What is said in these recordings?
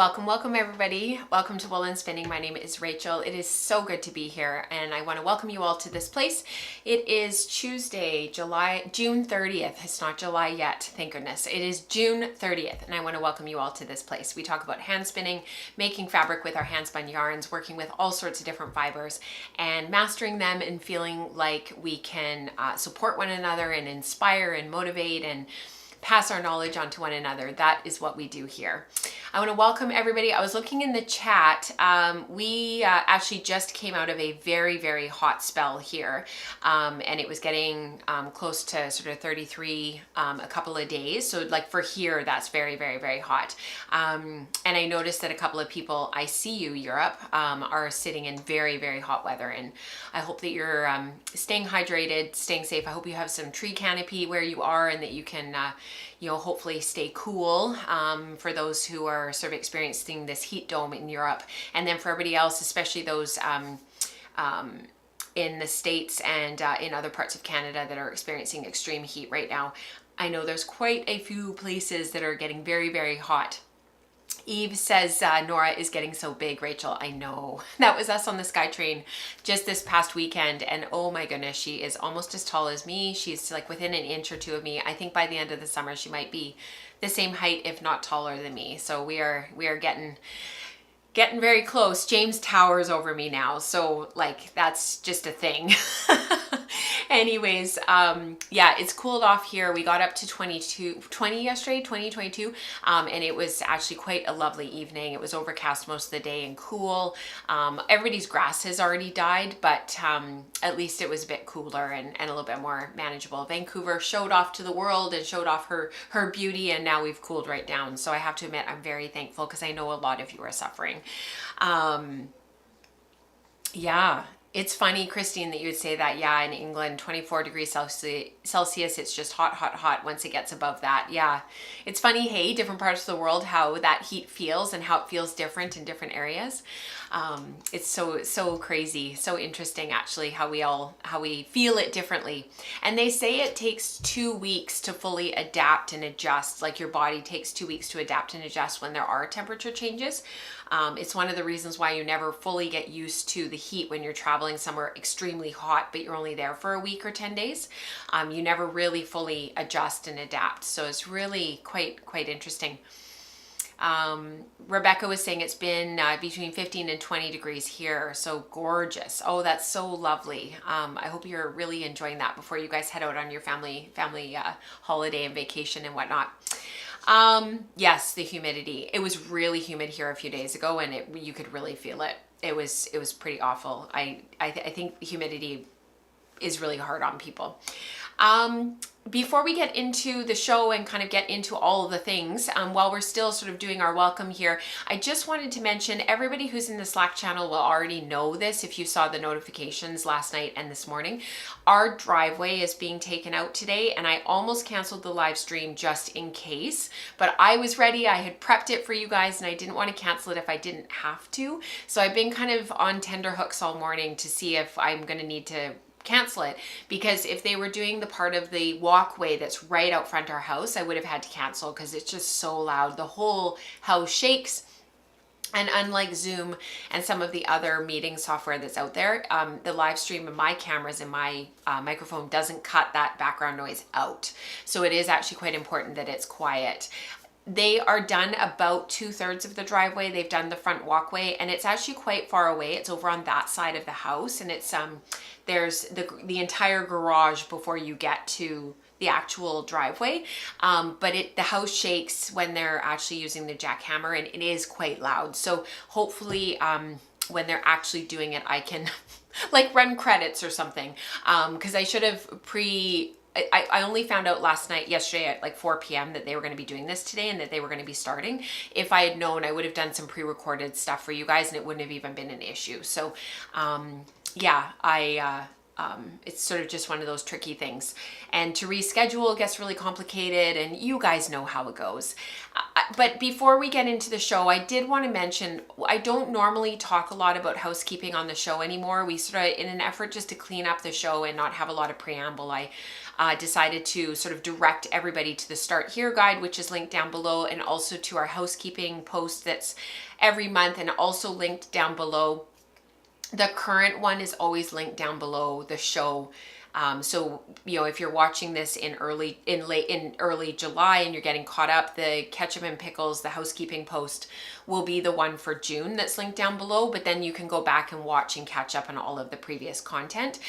Welcome everybody. Welcome to Wool and Spinning. My name is Rachel. It is so good to be here and I want to welcome you all to this place. It is Tuesday, June 30th. It's not July yet, thank goodness. It is June 30th and I want to welcome you all to this place. We talk about hand spinning, making fabric with our hand spun yarns, working with all sorts of different fibers and mastering them and feeling like we can support one another and inspire and motivate and pass our knowledge on to one another. That is what we do here. I want to welcome everybody. I was looking in the chat. We actually just came out of a very, very hot spell here. And it was getting close to sort of 33 a couple of days. So like for here, that's very, very, very hot. And I noticed that a couple of people, I see you, Europe, are sitting in very, very hot weather. And I hope that you're staying hydrated, staying safe. I hope you have some tree canopy where you are and that you can hopefully stay cool for those who are sort of experiencing this heat dome in Europe. And then for everybody else, especially those in the States and in other parts of Canada that are experiencing extreme heat right now. I know there's quite a few places that are getting very, very hot. Eve says, Nora is getting so big, Rachel. I know. That was us on the SkyTrain just this past weekend. And oh my goodness, she is almost as tall as me. She's like within an inch or two of me. I think by the end of the summer, she might be the same height, if not taller than me. So we are getting very close. James towers over me now. So like, that's just a thing. Anyways, yeah, it's cooled off here. We got up to 20 yesterday, 22. And it was actually quite a lovely evening. It was overcast most of the day and cool. Everybody's grass has already died, but at least it was a bit cooler and a little bit more manageable. Vancouver showed off to the world and showed off her beauty, and now we've cooled right down. So I have to admit, I'm very thankful because I know a lot of you are suffering. Yeah. It's funny, Christine, that you would say that. Yeah, in England, 24 degrees Celsius, it's just hot, hot, hot once it gets above that. Yeah, it's funny, hey, different parts of the world, how that heat feels and how it feels different in different areas. It's so crazy, so interesting actually how we feel it differently. And they say it takes 2 weeks to fully adapt and adjust. Like your body takes 2 weeks to adapt and adjust when there are temperature changes. It's one of the reasons why you never fully get used to the heat when you're traveling somewhere extremely hot, but you're only there for a week or 10 days. You never really fully adjust and adapt. So it's really quite interesting. Rebecca was saying it's been between 15 and 20 degrees here. So gorgeous. Oh, that's so lovely. I hope you're really enjoying that before you guys head out on your family holiday and vacation and whatnot. Yes, the humidity. It was really humid here a few days ago and you could really feel it. It was pretty awful. I think humidity is really hard on people. Before we get into the show and kind of get into all of the things, while we're still sort of doing our welcome here, I just wanted to mention everybody who's in the Slack channel will already know this if you saw the notifications last night and this morning. Our driveway is being taken out today and I almost canceled the live stream just in case, but I was ready. I had prepped it for you guys and I didn't want to cancel it if I didn't have to. So I've been kind of on tenterhooks all morning to see if I'm going to need to cancel it, because if they were doing the part of the walkway that's right out front of our house, I would have had to cancel because it's just so loud. The whole house shakes. And unlike Zoom and some of the other meeting software that's out there, the live stream and my cameras and my microphone doesn't cut that background noise out. So it is actually quite important that it's quiet. They are done about 2/3 of the driveway. They've done the front walkway and it's actually quite far away. It's over on that side of the house and it's there's the entire garage before you get to the actual driveway. But the house shakes when they're actually using the jackhammer and it is quite loud. So hopefully when they're actually doing it, I can like run credits or something. Cause I should have I only found out yesterday at like 4 p.m. that they were going to be doing this today and that they were going to be starting. If I had known, I would have done some pre-recorded stuff for you guys and it wouldn't have even been an issue. So, yeah, it's sort of just one of those tricky things. And to reschedule gets really complicated, and you guys know how it goes. But before we get into the show, I did want to mention, I don't normally talk a lot about housekeeping on the show anymore. We sort of, in an effort just to clean up the show and not have a lot of preamble, I decided to sort of direct everybody to the Start Here guide, which is linked down below, and also to our housekeeping post that's every month, and also linked down below. The current one is always linked down below the show. So, you know, if you're watching this in early July and you're getting caught up, the Ketchup and Pickles, the housekeeping post, will be the one for June that's linked down below, but then you can go back and watch and catch up on all of the previous content.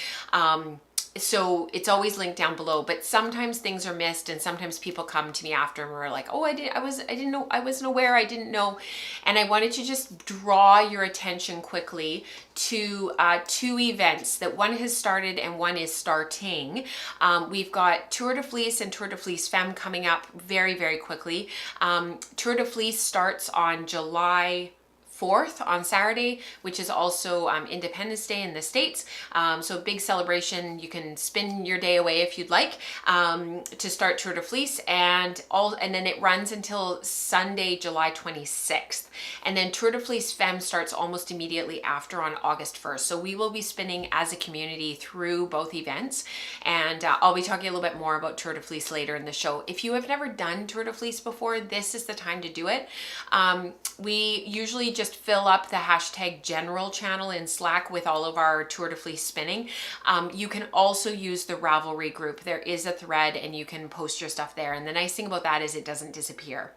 So it's always linked down below, but sometimes things are missed, and sometimes people come to me after and we're like, oh, I didn't know, I wasn't aware, I didn't know. And I wanted to just draw your attention quickly to two events, that one has started and one is starting. We've got Tour de Fleece and Tour de Fleece Femme coming up very, very quickly. Tour de Fleece starts on July 4th on Saturday, which is also Independence Day in the States. So big celebration. You can spin your day away if you'd like, to start Tour de Fleece, and then it runs until Sunday, July 26th. And then Tour de Fleece Femme starts almost immediately after on August 1st. So we will be spinning as a community through both events. And I'll be talking a little bit more about Tour de Fleece later in the show. If you have never done Tour de Fleece before, this is the time to do it. We usually just fill up the hashtag general channel in Slack with all of our Tour de Fleece spinning. You can also use the Ravelry group. There is a thread and you can post your stuff there. And the nice thing about that is it doesn't disappear.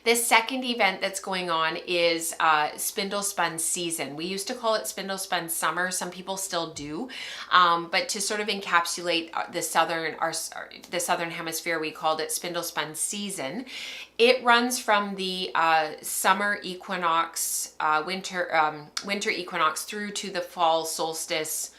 The second event that's going on is Spindle Spun Season. We used to call it Spindle Spun Summer. Some people still do, but to sort of encapsulate the southern hemisphere, we called it Spindle Spun Season. It runs from the summer equinox, winter equinox, through to the fall solstice,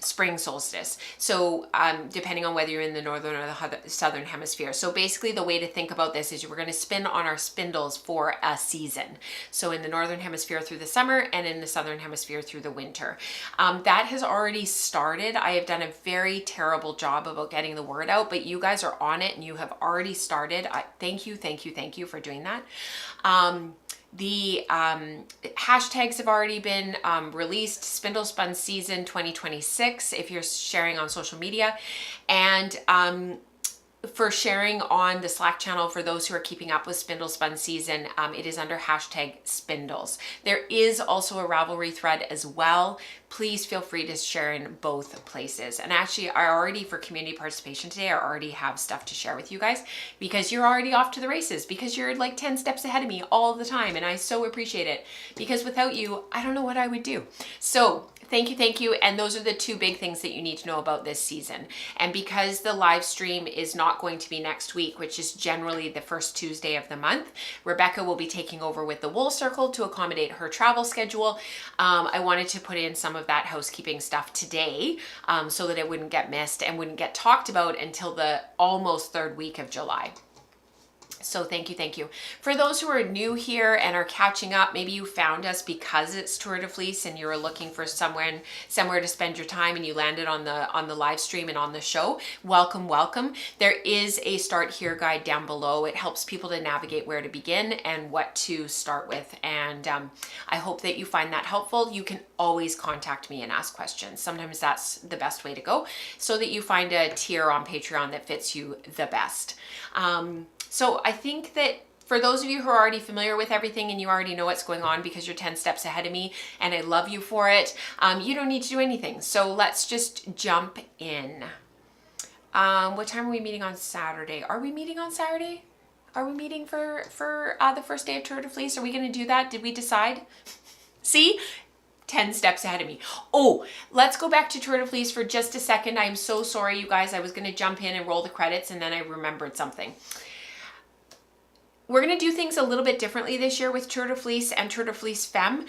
spring solstice. So depending on whether you're in the northern or the southern hemisphere. So basically the way to think about this is we're going to spin on our spindles for a season. So in the northern hemisphere through the summer, and in the southern hemisphere through the winter. That has already started. I have done a very terrible job about getting the word out, but you guys are on it and you have already started. Thank you for doing that. The hashtags have already been released. Spindle Spun Season 2026 if you're sharing on social media, and for sharing on the Slack channel, for those who are keeping up with Spindle Spun Season, it is under hashtag spindles. There is also a Ravelry thread as well. Please feel free to share in both places. And actually, I already, for community participation today, I already have stuff to share with you guys, because you're already off to the races, because you're like 10 steps ahead of me all the time. And I so appreciate it, because without you, I don't know what I would do. So thank you. And those are the two big things that you need to know about this season. And because the live stream is not going to be next week, which is generally the first Tuesday of the month, Rebecca will be taking over with the Wool Circle to accommodate her travel schedule. I wanted to put in some of that housekeeping stuff today, so that it wouldn't get missed and wouldn't get talked about until the almost third week of July. So thank you. For those who are new here and are catching up, maybe you found us because it's Tour de Fleece and you were looking for somewhere to spend your time, and you landed on the live stream and on the show. Welcome. There is a Start Here guide down below. It helps people to navigate where to begin and what to start with. And I hope that you find that helpful. You can always contact me and ask questions. Sometimes that's the best way to go, so that you find a tier on Patreon that fits you the best. So I think that for those of you who are already familiar with everything and you already know what's going on because you're 10 steps ahead of me, and I love you for it, you don't need to do anything. So let's just jump in. What time are we meeting on Saturday? Are we meeting on Saturday? Are we meeting for the first day of Tour de Fleece? Are we going to do that? Did we decide? See? 10 steps ahead of me. Oh, let's go back to Tour de Fleece for just a second. I'm so sorry, you guys. I was going to jump in and roll the credits, and then I remembered something. We're going to do things a little bit differently this year with Tour de Fleece and Tour de Fleece Femme.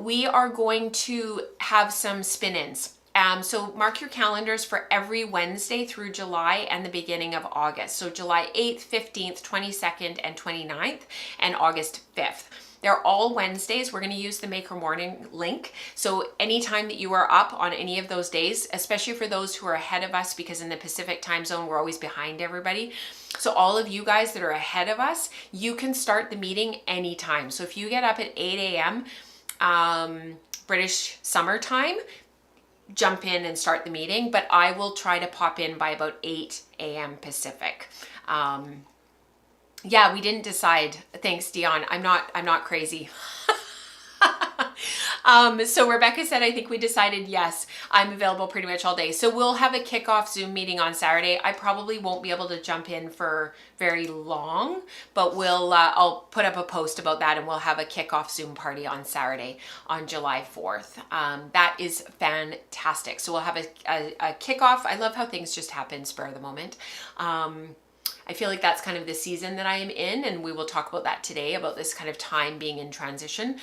We are going to have some spin-ins. So mark your calendars for every Wednesday through July and the beginning of August. So July 8th, 15th, 22nd, and 29th, and August 5th. They're all Wednesdays. We're going to use the Maker Morning link. So anytime that you are up on any of those days, especially for those who are ahead of us, because in the Pacific time zone, we're always behind everybody. So all of you guys that are ahead of us, you can start the meeting anytime. So if you get up at 8 a.m. British summertime, jump in and start the meeting, but I will try to pop in by about 8 a.m. Pacific. Yeah, we didn't decide. Thanks, Dion. I'm not crazy. So Rebecca said, I think we decided, yes, I'm available pretty much all day. So we'll have a kickoff Zoom meeting on Saturday. I probably won't be able to jump in for very long, but I'll put up a post about that, and we'll have a kickoff Zoom party on Saturday on July 4th. That is fantastic. So we'll have a kickoff. I love how things just happen spur of the moment. I feel like that's kind of the season that I am in, and we will talk about that today, about this kind of time being in transition.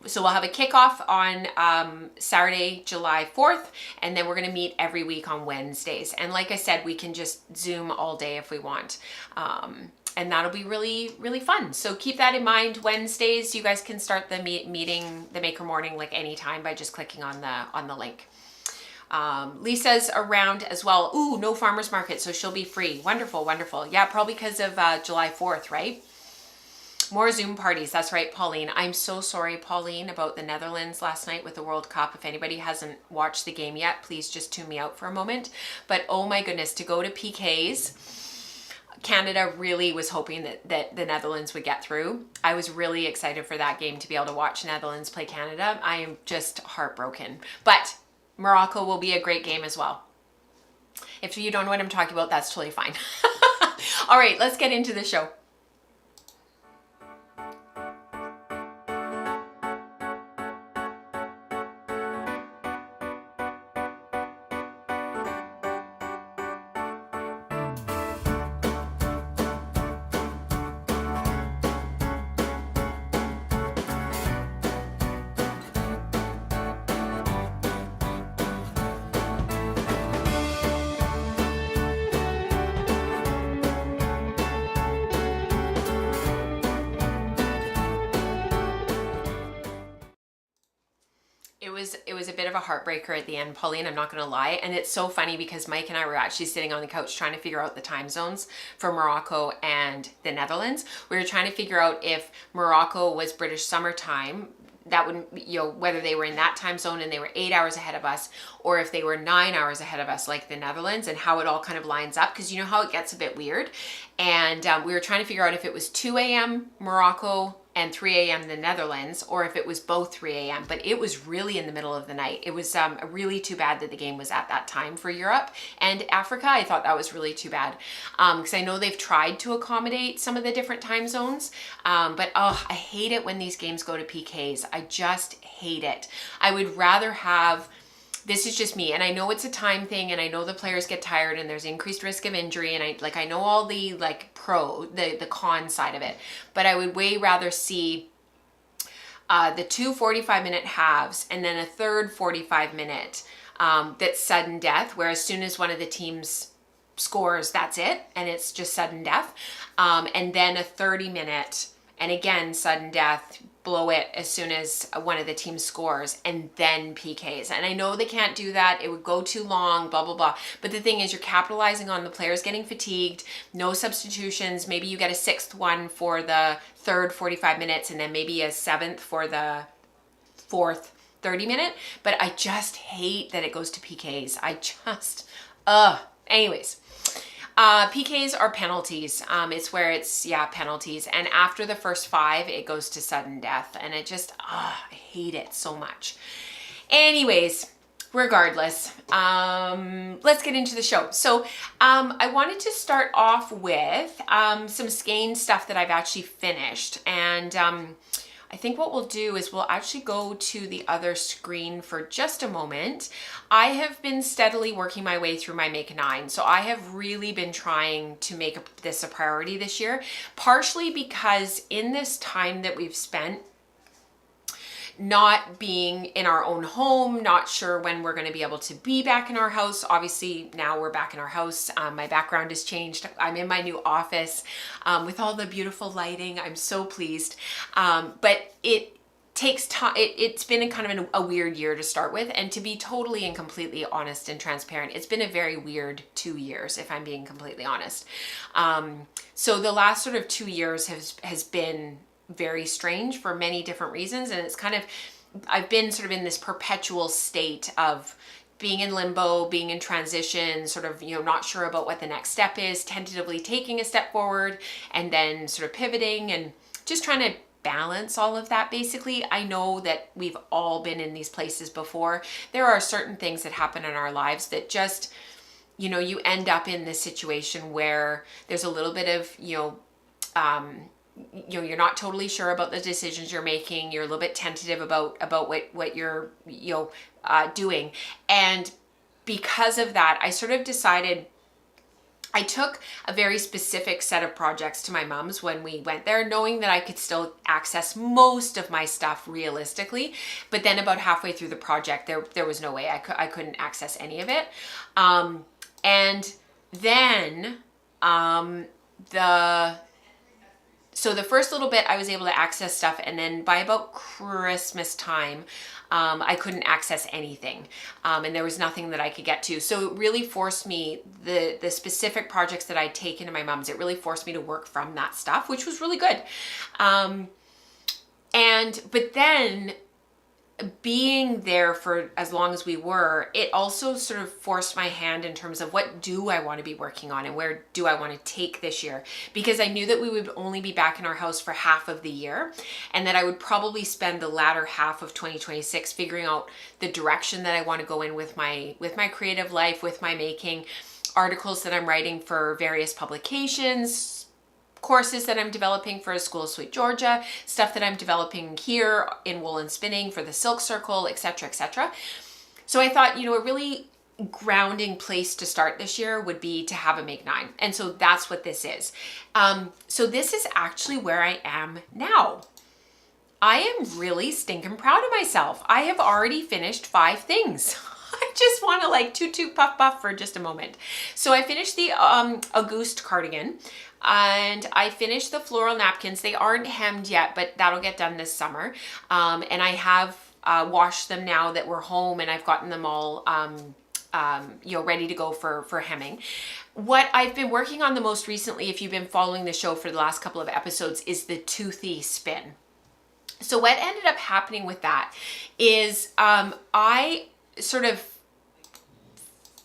So we'll have a kickoff on Saturday, July 4th, and then we're going to meet every week on Wednesdays. And like I said, we can just Zoom all day if we want. And that'll be really, really fun. So keep that in mind. Wednesdays, you guys can start the meeting, the Maker Morning, like anytime by just clicking on the link. Lisa's around as well. Ooh, no farmer's market, so she'll be free. Wonderful, wonderful. Yeah, probably because of July 4th, right? More Zoom parties. That's right, Pauline. I'm so sorry, Pauline, about the Netherlands last night with the World Cup. If anybody hasn't watched the game yet, please just tune me out for a moment. But oh my goodness, to go to PKs, Canada really was hoping that the Netherlands would get through. I was really excited for that game, to be able to watch Netherlands play Canada. I am just heartbroken. But Morocco will be a great game as well. If you don't know what I'm talking about, that's totally fine. All right, let's get into the show. It was a bit of a heartbreaker at the end, Pauline, I'm not going to lie. And it's so funny because Mike and I were actually sitting on the couch trying to figure out the time zones for Morocco and the Netherlands. We were trying to figure out if Morocco was British summertime, that would, whether they were in that time zone and they were 8 hours ahead of us, or if they were 9 hours ahead of us like the Netherlands, and how it all kind of lines up, because you know how it gets a bit weird. And we were trying to figure out if it was 2 a.m. Morocco and 3 a.m. the Netherlands, or if it was both 3 a.m. But it was really in the middle of the night. It was really too bad that the game was at that time for Europe and Africa. I thought that was really too bad, because I know they've tried to accommodate some of the different time zones, but oh, I hate it when these games go to PKs. I just hate it. I would rather have, this is just me, and I know it's a time thing, and I know the players get tired and there's increased risk of injury, and I know all the the con side of it, but I would way rather see the two 45-minute halves and then a third 45-minute that's sudden death, where as soon as one of the teams scores, that's it, and it's just sudden death, and then a 30-minute, and again, sudden death, blow it as soon as one of the teams scores, and then PKs. And I know they can't do that. It would go too long, blah, blah, blah. But the thing is, you're capitalizing on the players getting fatigued, no substitutions. Maybe you get a sixth one for the third 45 minutes, and then maybe a seventh for the fourth 30-minute. But I just hate that it goes to PKs. I just, anyways. PKs are penalties. It's where it's, penalties. And after the first 5, it goes to sudden death. And it just, I hate it so much. Anyways, regardless, let's get into the show. So I wanted to start off with some Skeined stuff that I've actually finished. And I think what we'll do is we'll actually go to the other screen for just a moment. I have been steadily working my way through my Make 9. So I have really been trying to make this a priority this year, partially because in this time that we've spent, not being in our own home, not sure when we're going to be able to be back in our house. Obviously now we're back in our house. My background has changed. I'm in my new office with all the beautiful lighting. I'm so pleased. But it takes time. It's been kind of a weird year to start with, and to be totally and completely honest and transparent, it's been a very weird 2 years, if I'm being completely honest. So the last sort of 2 years has been very strange for many different reasons, and it's kind of, I've been sort of in this perpetual state of being in limbo, being in transition, sort of, you know, not sure about what the next step is, tentatively taking a step forward and then sort of pivoting, and just trying to balance all of that. Basically, I know that we've all been in these places before. There are certain things that happen in our lives that just, you know, you end up in this situation where there's a little bit of, you're not totally sure about the decisions you're making. You're a little bit tentative about what you're, doing. And because of that, I sort of decided, I took a very specific set of projects to my mom's when we went there, knowing that I could still access most of my stuff realistically. But then about halfway through the project, there was no way I couldn't access any of it. And then so the first little bit I was able to access stuff, and then by about Christmas time, I couldn't access anything, and there was nothing that I could get to. So it really forced me, the specific projects that I'd taken to my mom's, it really forced me to work from that stuff, which was really good. But then being there for as long as we were, it also sort of forced my hand in terms of what do I want to be working on and where do I want to take this year, because I knew that we would only be back in our house for half of the year, and that I would probably spend the latter half of 2026 figuring out the direction that I want to go in with my creative life, with my making, articles that I'm writing for various publications, courses that I'm developing for a school of Sweet Georgia, stuff that I'm developing here in wool and spinning for the Silk Circle, etc., etc. So I thought, a really grounding place to start this year would be to have a Make 9. And so that's what this is. So this is actually where I am now. I am really stinking proud of myself. I have already finished 5 things. I just want to toot puff puff for just a moment. So I finished the Auguste cardigan, and I finished the floral napkins. They aren't hemmed yet, but that'll get done this summer. And I have washed them now that we're home, and I've gotten them all ready to go for hemming. What I've been working on the most recently, if you've been following the show for the last couple of episodes, is the Toothy spin. So what ended up happening with that is I sort of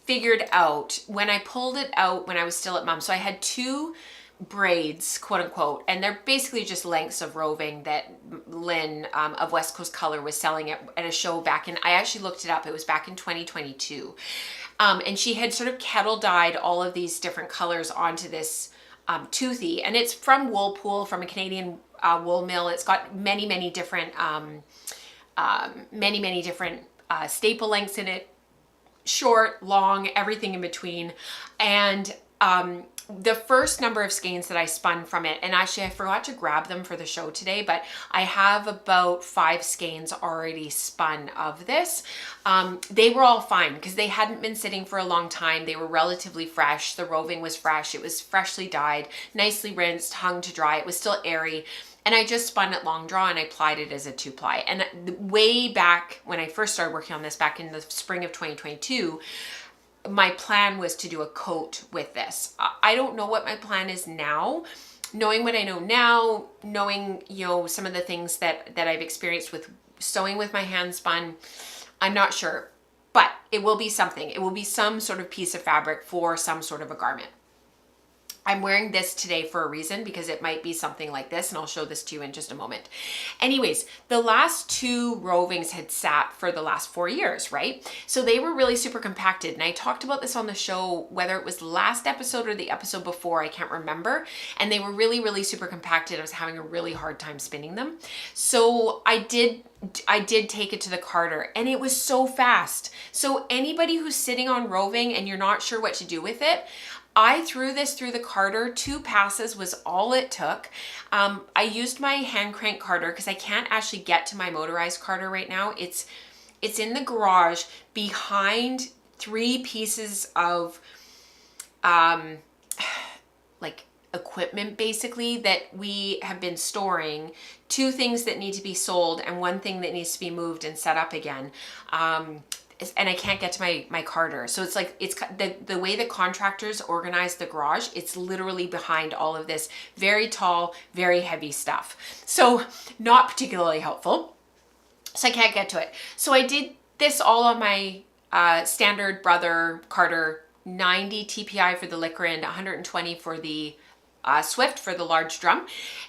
figured out when I pulled it out when I was still at Mom's. So I had 2 braids, quote unquote, and they're basically just lengths of roving that Lynn of West Coast Color was selling at a show back in, I actually looked it up, it was back in 2022. And she had sort of kettle dyed all of these different colors onto this Toothy, and it's from Woolpool, from a Canadian wool mill. It's got many different staple lengths in it, short, long, everything in between. And the first number of skeins that I spun from it, and actually I forgot to grab them for the show today, but I have about 5 skeins already spun of this. They were all fine because they hadn't been sitting for a long time. They were relatively fresh. The roving was fresh. It was freshly dyed, nicely rinsed, hung to dry. It was still airy. And I just spun it long draw and I plied it as a 2-ply. And way back when I first started working on this back in the spring of 2022, my plan was to do a coat with this. I don't know what my plan is now. Knowing what I know now, knowing, some of the things that I've experienced with sewing with my hand spun, I'm not sure. But it will be something. It will be some sort of piece of fabric for some sort of a garment. I'm wearing this today for a reason, because it might be something like this, and I'll show this to you in just a moment. Anyways, the last 2 rovings had sat for the last 4 years, right? So they were really super compacted, and I talked about this on the show, whether it was the last episode or the episode before, I can't remember, and they were really super compacted. I was having a really hard time spinning them. So I did take it to the carder, and it was so fast. So anybody who's sitting on roving and you're not sure what to do with it, I threw this through the carder. 2 passes was all it took. I used my hand crank carder because I can't actually get to my motorized carder right now. It's in the garage behind 3 pieces of like equipment basically that we have been storing, 2 things that need to be sold and 1 thing that needs to be moved and set up again. And I can't get to my carder. So it's like, it's the way the contractors organize the garage, it's literally behind all of this very tall, very heavy stuff. So not particularly helpful. So I can't get to it. So I did this all on my standard Brother carder, 90 TPI for the liquor and 120 for the Swift for the large drum.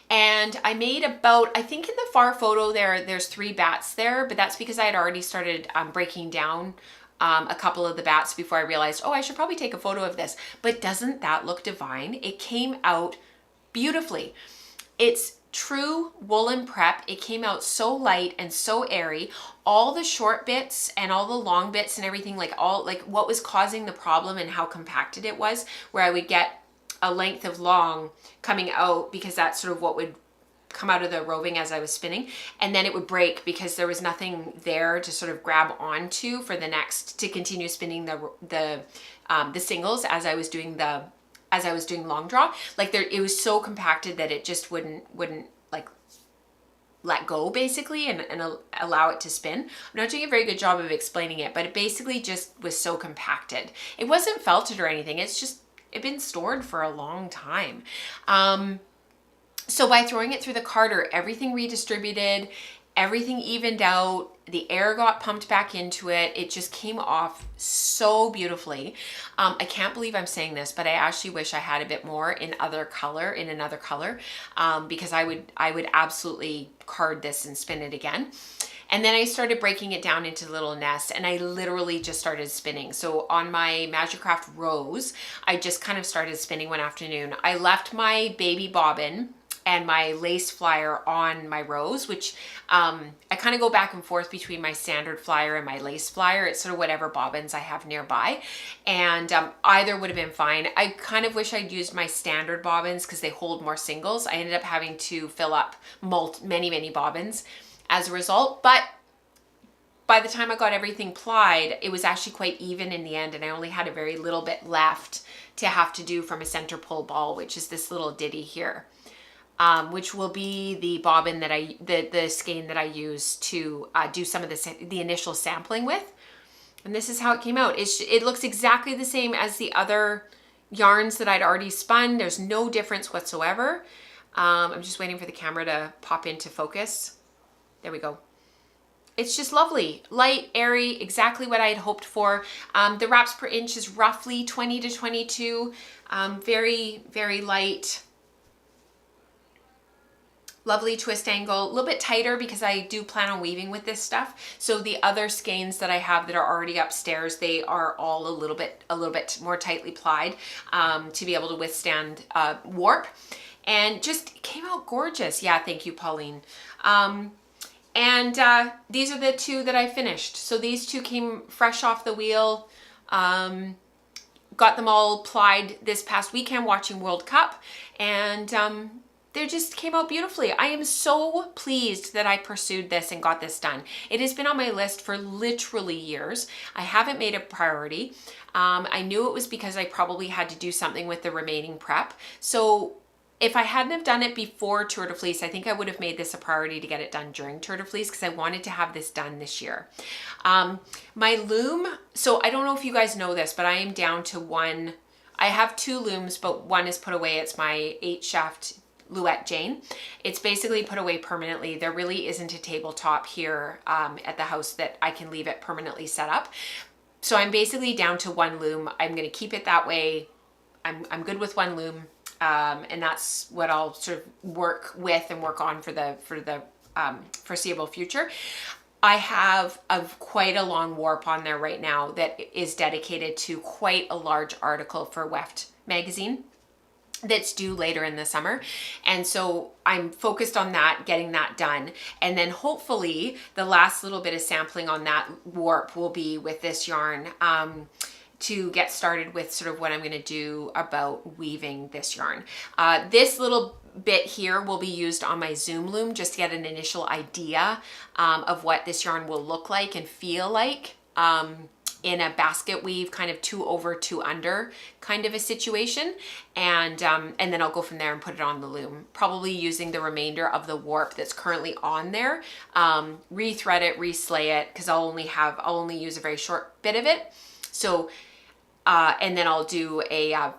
And I made about, I think in the far photo there's 3 bats there, but that's because I had already started breaking down a couple of the bats before I realized, oh, I should probably take a photo of this. But doesn't that look divine? It came out beautifully. It's true woolen prep. It came out so light and so airy. All the short bits and all the long bits and everything, like what was causing the problem and how compacted it was, where I would get a length of long coming out because that's sort of what would come out of the roving as I was spinning, and then it would break because there was nothing there to sort of grab onto for the next, to continue spinning the singles as I was doing long draw. Like it was so compacted that it just wouldn't like let go basically and allow it to spin. I'm not doing a very good job of explaining it, but it basically just was so compacted. It wasn't felted or anything. It'd been stored for a long time. So by throwing it through the carder, everything redistributed, everything evened out, the air got pumped back into it. It just came off so beautifully. I can't believe I'm saying this, but I actually wish I had a bit more in another color, because I would absolutely card this and spin it again. And then I started breaking it down into little nests, and I literally just started spinning. So on my Magicraft Rose, I just kind of started spinning one afternoon. I left my baby bobbin and my lace flyer on my Rose, which I kind of go back and forth between my standard flyer and my lace flyer. It's sort of whatever bobbins I have nearby. And either would have been fine. I kind of wish I'd used my standard bobbins because they hold more singles. I ended up having to fill up many bobbins as a result, but by the time I got everything plied, it was actually quite even in the end, and I only had a very little bit left to have to do from a center pull ball, which is this little ditty here, which will be the bobbin that the skein that I use to do some of the initial sampling with. And this is how it came out. It looks exactly the same as the other yarns that I'd already spun. There's no difference whatsoever. I'm just waiting for the camera to pop into focus. There we go. It's just lovely, light, airy, exactly what I had hoped for. The wraps per inch is roughly 20 to 22, very, very light. Lovely twist angle, a little bit tighter because I do plan on weaving with this stuff. So the other skeins that I have that are already upstairs, they are all a little bit more tightly plied to be able to withstand warp. And just came out gorgeous. Yeah, thank you, Pauline. And these are the 2 that I finished. So these 2 came fresh off the wheel. Got them all plied this past weekend watching World Cup, and they just came out beautifully. I am so pleased that I pursued this and got this done. It has been on my list for literally years. I haven't made it a priority. I knew it was because I probably had to do something with the remaining prep. So if I hadn't have done it before Tour de Fleece, I think I would have made this a priority to get it done during Tour de Fleece because I wanted to have this done this year. My loom, so I don't know if you guys know this, but I am down to 1. I have 2 looms, but 1 is put away. It's my 8-shaft Louette Jane. It's basically put away permanently. There really isn't a tabletop here at the house that I can leave it permanently set up. So I'm basically down to 1 loom. I'm going to keep it that way. I'm good with 1 loom. And that's what I'll sort of work with and work on for the foreseeable future. I have quite a long warp on there right now that is dedicated to quite a large article for Weft magazine that's due later in the summer. And so I'm focused on that, getting that done. And then hopefully the last little bit of sampling on that warp will be with this yarn. to get started with sort of what I'm going to do about weaving this yarn. This little bit here will be used on my Zoom loom just to get an initial idea of what this yarn will look like and feel like in a basket weave, kind of 2 over 2 under kind of a situation. And then I'll go from there and put it on the loom, probably using the remainder of the warp that's currently on there, rethread it, reslay it, because I'll only use a very short bit of it. So, and then I'll do a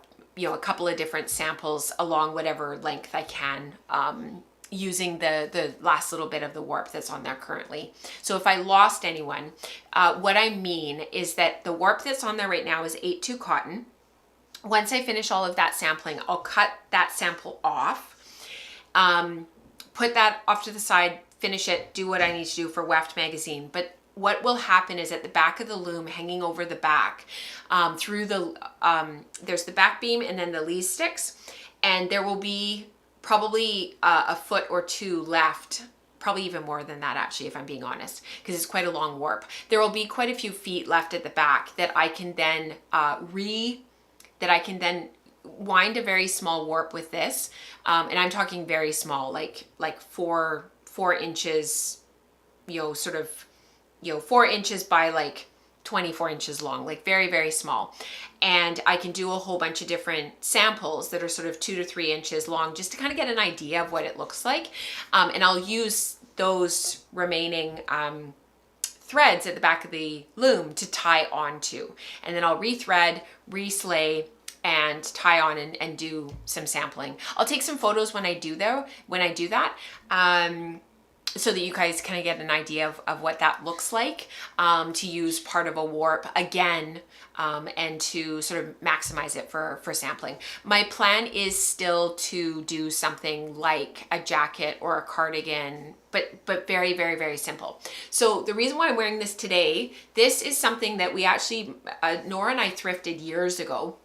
couple of different samples along whatever length I can, using the last little bit of the warp that's on there currently. So if I lost anyone, what I mean is that the warp that's on there right now is 8/2 cotton. Once I finish all of that sampling, I'll cut that sample off, put that off to the side, finish it, do what I need to do for Weft magazine. But what will happen is at the back of the loom, hanging over the back, through the, there's the back beam and then the lee sticks, and there will be probably a foot or 2 left, probably even more than that actually, if I'm being honest, because it's quite a long warp. There will be quite a few feet left at the back that I can then wind a very small warp with this, and I'm talking very small, like 4 inches, sort of, 4 inches by like 24 inches long, like very, very small. And I can do a whole bunch of different samples that are sort of 2 to 3 inches long, just to kind of get an idea of what it looks like. And I'll use those remaining threads at the back of the loom to tie onto. And then I'll rethread, reslay, and tie on and do some sampling. I'll take some photos when I do that, so that you guys kind of get an idea of what that looks like, to use part of a warp again, and to sort of maximize it for sampling. My plan is still to do something like a jacket or a cardigan, but very, very, very simple. So the reason why I'm wearing this today, this is something that we actually, Nora and I thrifted years ago.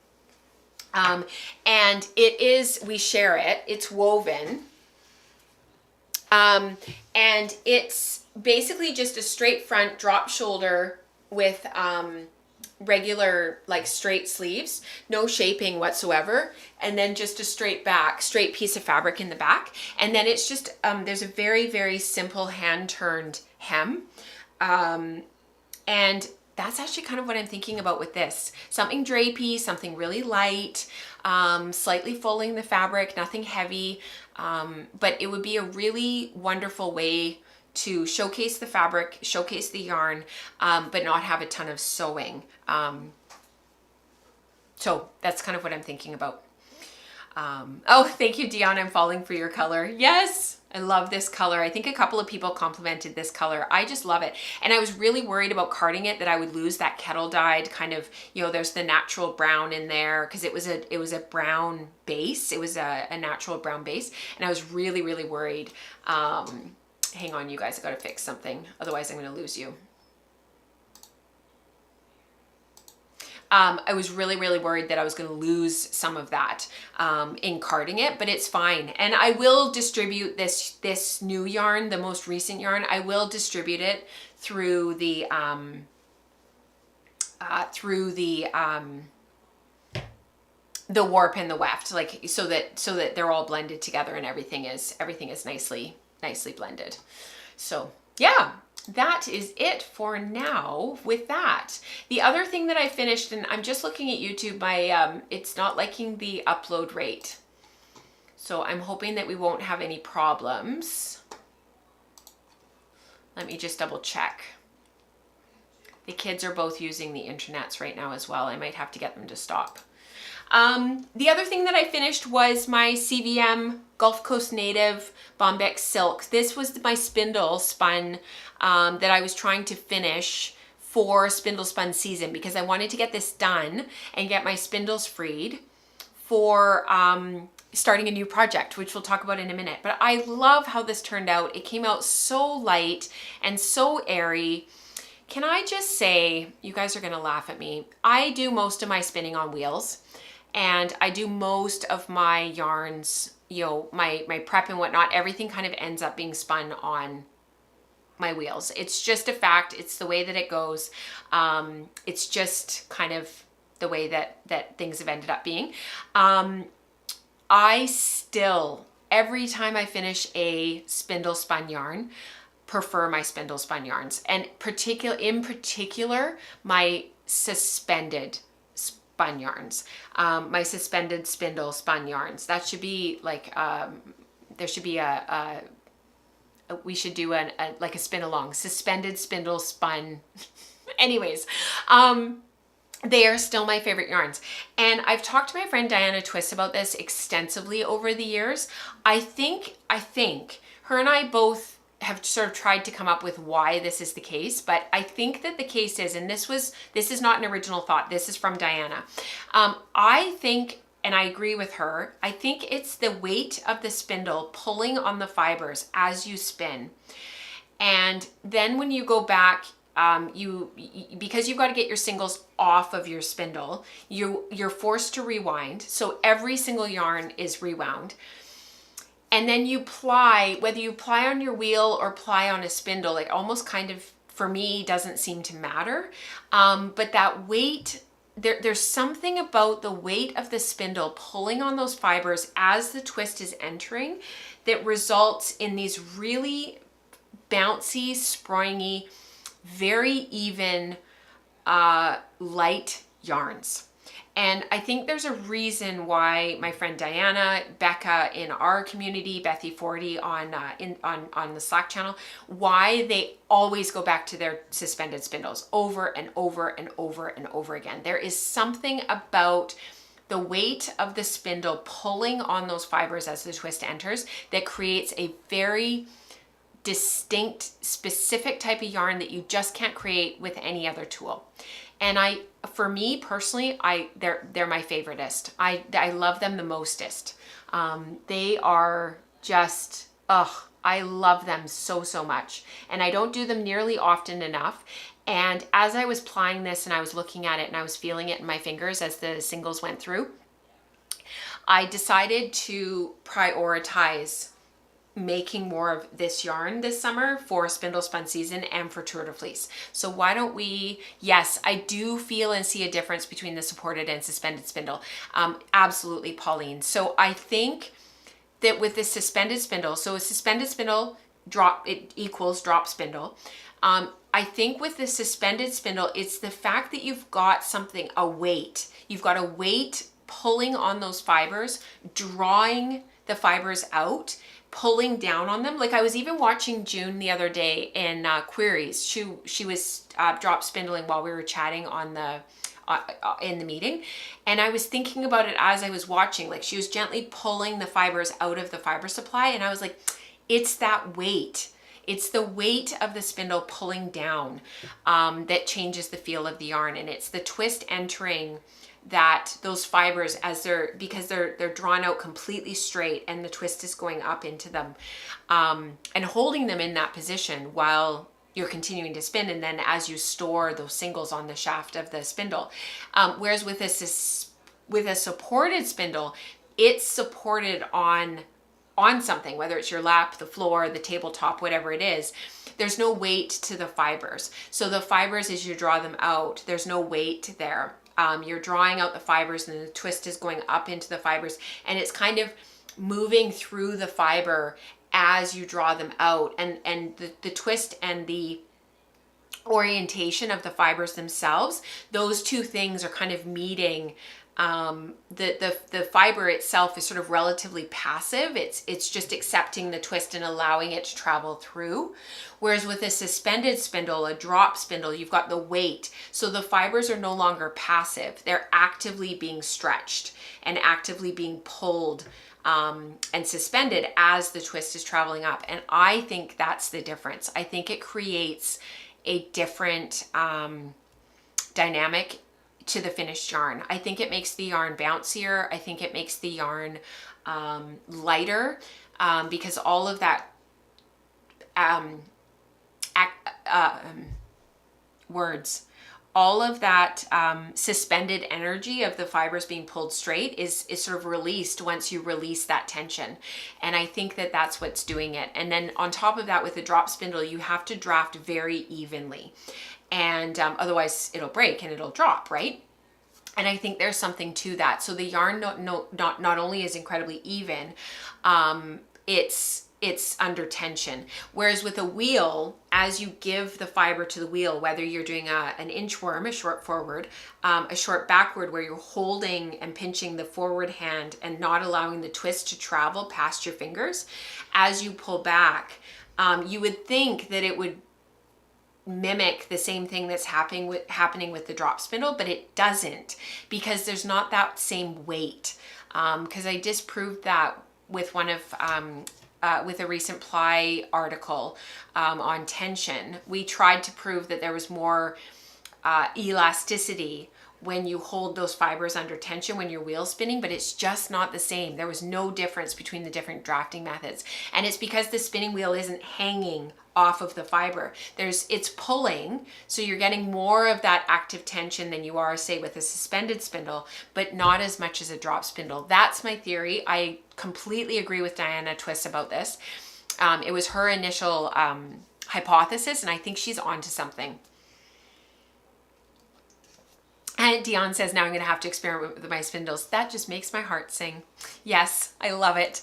And we share it, it's woven. And it's basically just a straight front drop shoulder with regular like straight sleeves, no shaping whatsoever, and then just a straight piece of fabric in the back. And then it's just, there's a very, very simple hand-turned hem. And that's actually kind of what I'm thinking about with this. Something drapey, something really light, slightly folding the fabric, nothing heavy. But it would be a really wonderful way to showcase the fabric, showcase the yarn, but not have a ton of sewing. So that's kind of what I'm thinking about. Oh, thank you, Dion. I'm falling for your color. Yes, I love this color. I think a couple of people complimented this color. I just love it. And I was really worried about carding it that I would lose that kettle dyed kind of, there's the natural brown in there, because it was a brown base. It was a natural brown base. And I was really, really worried. Hang on, you guys, I got to fix something. Otherwise I'm going to lose you. I was really, really worried that I was going to lose some of that in carding it, but it's fine. And I will distribute this new yarn, the most recent yarn. I will distribute it through the warp and the weft, like so that they're all blended together and everything is nicely blended. So yeah. That is it for now with that. The other thing that I finished, and I'm just looking at YouTube, it's not liking the upload rate. So I'm hoping that we won't have any problems. Let me just double check. The kids are both using the internets right now as well. I might have to get them to stop. The other thing that I finished was my CVM Gulf Coast Native Bombex Silk. This was my spindle spun that I was trying to finish for spindle spun season, because I wanted to get this done and get my spindles freed for starting a new project, which we'll talk about in a minute. But I love how this turned out. It came out so light and so airy. Can I just say, you guys are gonna laugh at me, I do most of my spinning on wheels, and I do most of my yarns, my prep and whatnot, everything kind of ends up being spun on my wheels. It's just a fact. It's the way that it goes. It's just kind of the way that things have ended up being. I still, every time I finish a spindle spun yarn, prefer my spindle spun yarns, and in particular my suspended spun yarns, my suspended spindle spun yarns. That should be like there should be we should do like a spin along, suspended spindle spun. Anyways, they are still my favorite yarns. And I've talked to my friend Diana Twist about this extensively over the years. I think her and I both have sort of tried to come up with why this is the case, but I think that the case is, and this is not an original thought, this is from Diana. I think, and I agree with her, I think it's the weight of the spindle pulling on the fibers as you spin. And then when you go back, because you've got to get your singles off of your spindle, you're forced to rewind. So every single yarn is rewound. And then you ply, whether you ply on your wheel or ply on a spindle, it almost kind of, for me, doesn't seem to matter. But that weight, there's something about the weight of the spindle pulling on those fibers as the twist is entering that results in these really bouncy, springy, very even, light yarns. And I think there's a reason why my friend Diana, Becca in our community, Bethy40 on the Slack channel, why they always go back to their suspended spindles over and over and over and over again. There is something about the weight of the spindle pulling on those fibers as the twist enters that creates a very distinct, specific type of yarn that you just can't create with any other tool. And for me personally, they're my favoritist. I love them the mostest. They are just, I love them so much. And I don't do them nearly often enough. And as I was plying this and I was looking at it and I was feeling it in my fingers as the singles went through, I decided to prioritize making more of this yarn this summer for spindle spun season and for Tour de Fleece. So why don't we, yes, I do feel and see a difference between the supported and suspended spindle. Absolutely, Pauline. So I think that with the suspended spindle, so a suspended spindle it equals drop spindle. I think with the suspended spindle, it's the fact that you've got something, a weight. You've got a weight pulling on those fibers, drawing the fibers out, pulling down on them. Like I was even watching June the other day in Queries. She was drop spindling while we were chatting on the in the meeting, and I was thinking about it as I was watching. Like she was gently pulling the fibers out of the fiber supply, and I was like, it's that weight. It's the weight of the spindle pulling down that changes the feel of the yarn, and it's the twist entering that those fibers because they're drawn out completely straight and the twist is going up into them, and holding them in that position while you're continuing to spin, and then as you store those singles on the shaft of the spindle. Whereas with a supported spindle, it's supported on something, whether it's your lap, the floor, the tabletop, whatever it is. There's no weight to the fibers. So the fibers, as you draw them out, there's no weight there. You're drawing out the fibers and the twist is going up into the fibers, and it's kind of moving through the fiber as you draw them out, and the twist and the orientation of the fibers themselves, those two things are kind of meeting. The fiber itself is sort of relatively passive. It's just accepting the twist and allowing it to travel through. Whereas with a suspended spindle, a drop spindle, you've got the weight. So the fibers are no longer passive. They're actively being stretched and actively being pulled and suspended as the twist is traveling up. And I think that's the difference. I think it creates a different dynamic to the finished yarn. I think it makes the yarn bouncier. I think it makes the yarn lighter, because all of that all of that suspended energy of the fibers being pulled straight is sort of released once you release that tension. And I think that that's what's doing it. And then on top of that, with the drop spindle, you have to draft very evenly, and otherwise it'll break and it'll drop, right? And I think there's something to that. So the yarn not only is incredibly even, it's under tension. Whereas with a wheel, as you give the fiber to the wheel, whether you're doing an inchworm, a short forward, a short backward, where you're holding and pinching the forward hand and not allowing the twist to travel past your fingers, as you pull back, you would think that it would mimic the same thing that's happening with the drop spindle, but it doesn't, because there's not that same weight. Because I disproved that with one of with a recent ply article on tension. We tried to prove that there was more elasticity when you hold those fibers under tension when you're wheel spinning, but it's just not the same. There was no difference between the different drafting methods. And it's because the spinning wheel isn't hanging off of the fiber. It's pulling, so you're getting more of that active tension than you are, say, with a suspended spindle, but not as much as a drop spindle. That's my theory. I completely agree with Diana Twist about this. It was her initial hypothesis, and I think she's onto something. And Dion says, now I'm going to have to experiment with my spindles. That just makes my heart sing. Yes, I love it.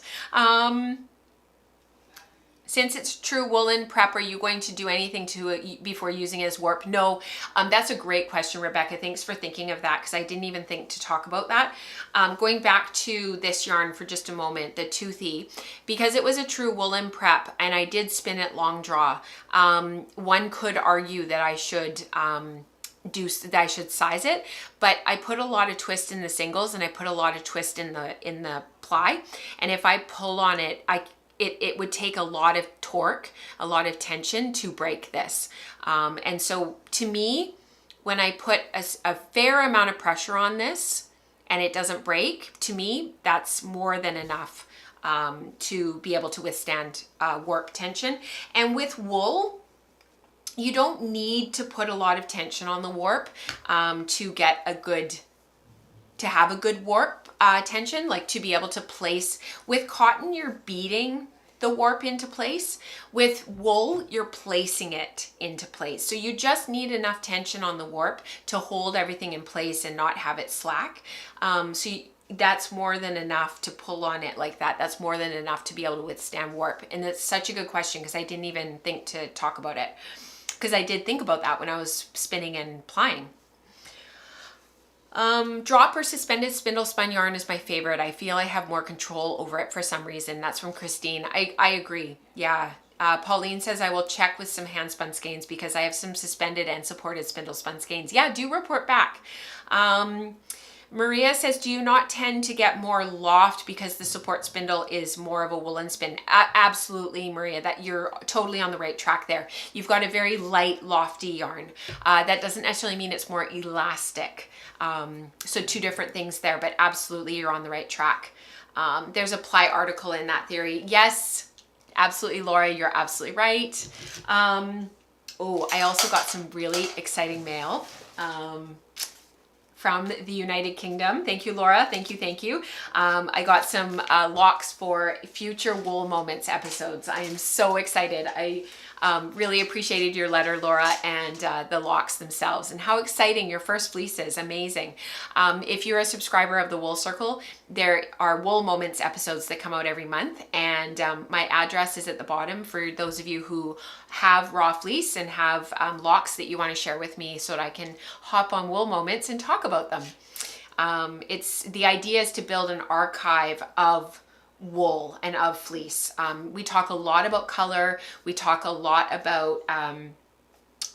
Since it's true woolen prep, are you going to do anything to it before using it as warp? No, that's a great question, Rebecca. Thanks for thinking of that, because I didn't even think to talk about that. Going back to this yarn for just a moment, the Toothy, because it was a true woolen prep and I did spin it long draw, one could argue that I should size it, but I put a lot of twist in the singles and I put a lot of twist in the ply, and if I pull on it, it would take a lot of torque, a lot of tension to break this. And so to me, when I put a fair amount of pressure on this and it doesn't break, to me, that's more than enough to be able to withstand warp tension. And with wool, you don't need to put a lot of tension on the warp to have a good warp tension, like to be able to place. With cotton, you're beating the warp into place. With wool, you're placing it into place. So you just need enough tension on the warp to hold everything in place and not have it slack. That's more than enough to pull on it like that. That's more than enough to be able to withstand warp. And it's such a good question, because I didn't even think to talk about it, because I did think about that when I was spinning and plying. Drop or suspended spindle spun yarn is my favorite. I feel I have more control over it for some reason. That's from Christine. I agree. Yeah. Pauline says, I will check with some hand spun skeins because I have some suspended and supported spindle spun skeins. Yeah, do report back. Maria says, do you not tend to get more loft because the support spindle is more of a woolen spin? Absolutely, Maria, that you're totally on the right track there. You've got a very light, lofty yarn. That doesn't necessarily mean it's more elastic. So two different things there, but absolutely you're on the right track. There's a ply article in that theory. Yes, absolutely, Laura, you're absolutely right. Oh, I also got some really exciting mail. From the United Kingdom. Thank you, Laura. Thank you, thank you. I got some locks for future Wool Moments episodes. I am so excited. I really appreciated your letter, Laura, and the locks themselves, and how exciting your first fleece is. Amazing. If you're a subscriber of the Wool Circle, there are Wool Moments episodes that come out every month, and my address is at the bottom for those of you who have raw fleece and have locks that you want to share with me so that I can hop on Wool Moments and talk about them. The idea is to build an archive of wool and of fleece. We talk a lot about color. We talk a lot about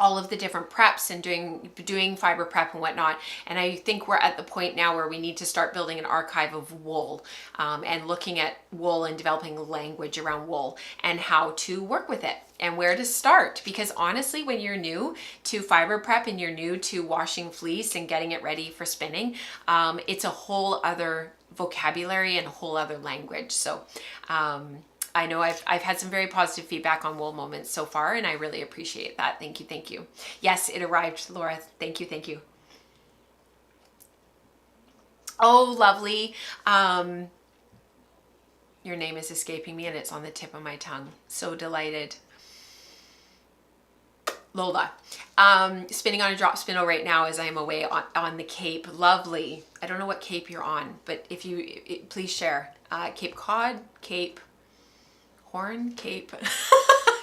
all of the different preps and doing fiber prep and whatnot. And I think we're at the point now where we need to start building an archive of wool and looking at wool and developing language around wool and how to work with it and where to start. Because honestly, when you're new to fiber prep and you're new to washing fleece and getting it ready for spinning, it's a whole other vocabulary and a whole other language. So I know I've had some very positive feedback on Wool Moments so far, and I really appreciate that. Thank you, thank you. Yes, it arrived, Laura. Thank you, thank you. Oh, lovely. Your name is escaping me and it's on the tip of my tongue. So delighted. Lola. Spinning on a drop spindle right now as I'm away on the Cape. Lovely. I don't know what Cape you're on, but if you, please share. Cape Cod, Cape Horn, Cape.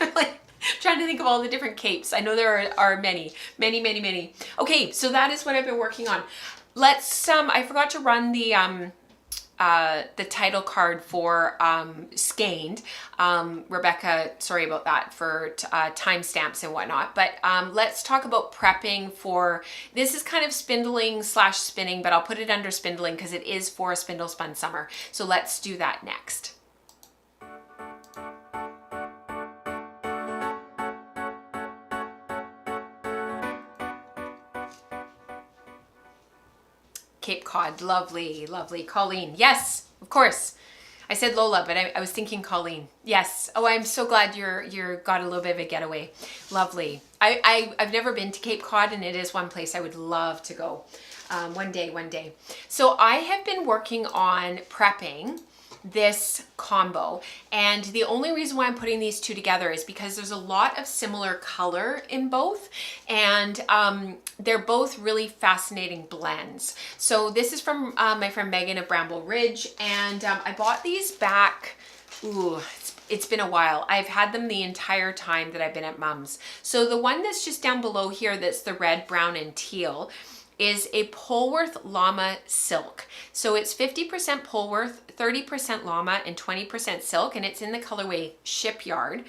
I'm like trying to think of all the different capes. I know there are many. Okay, so that is what I've been working on. Let's, I forgot to run the title card for Skeined. Rebecca, sorry about that, for timestamps and whatnot. But let's talk about prepping for, this is kind of spindling slash spinning, but I'll put it under spindling because it is for a spindle spun summer. So let's do that next. Cape Cod, lovely, lovely. Colleen, yes, of course. I said Lola, but I was thinking Colleen. Yes. Oh, I'm so glad you're got a little bit of a getaway. Lovely. I've never been to Cape Cod, and it is one place I would love to go one day. So I have been working on prepping this combo, and the only reason why I'm putting these two together is because there's a lot of similar color in both, and they're both really fascinating blends. So this is from my friend Megan of Bramble Ridge, and I bought these back, it's been a while. I've had them the entire time that I've been at Mom's. So the one that's just down below here, that's the red, brown, and teal, is a Polworth Llama Silk. So it's 50% Polworth, 30% Llama, and 20% Silk, and it's in the colorway Shipyard.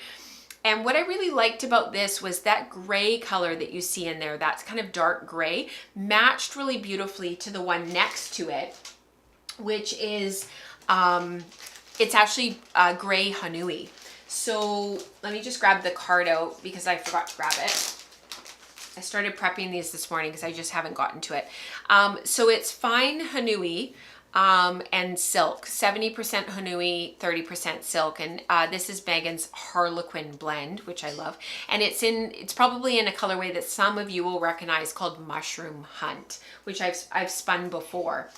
And what I really liked about this was that gray color that you see in there, that's kind of dark gray, matched really beautifully to the one next to it, which is, it's actually gray Hanui. So let me just grab the card out because I forgot to grab it. I started prepping these this morning because I just haven't gotten to it. So it's fine Hanui and silk, 70% Hanui, 30% silk. And this is Megan's Harlequin blend, which I love. And it's probably in a colorway that some of you will recognize called Mushroom Hunt, which I've spun before.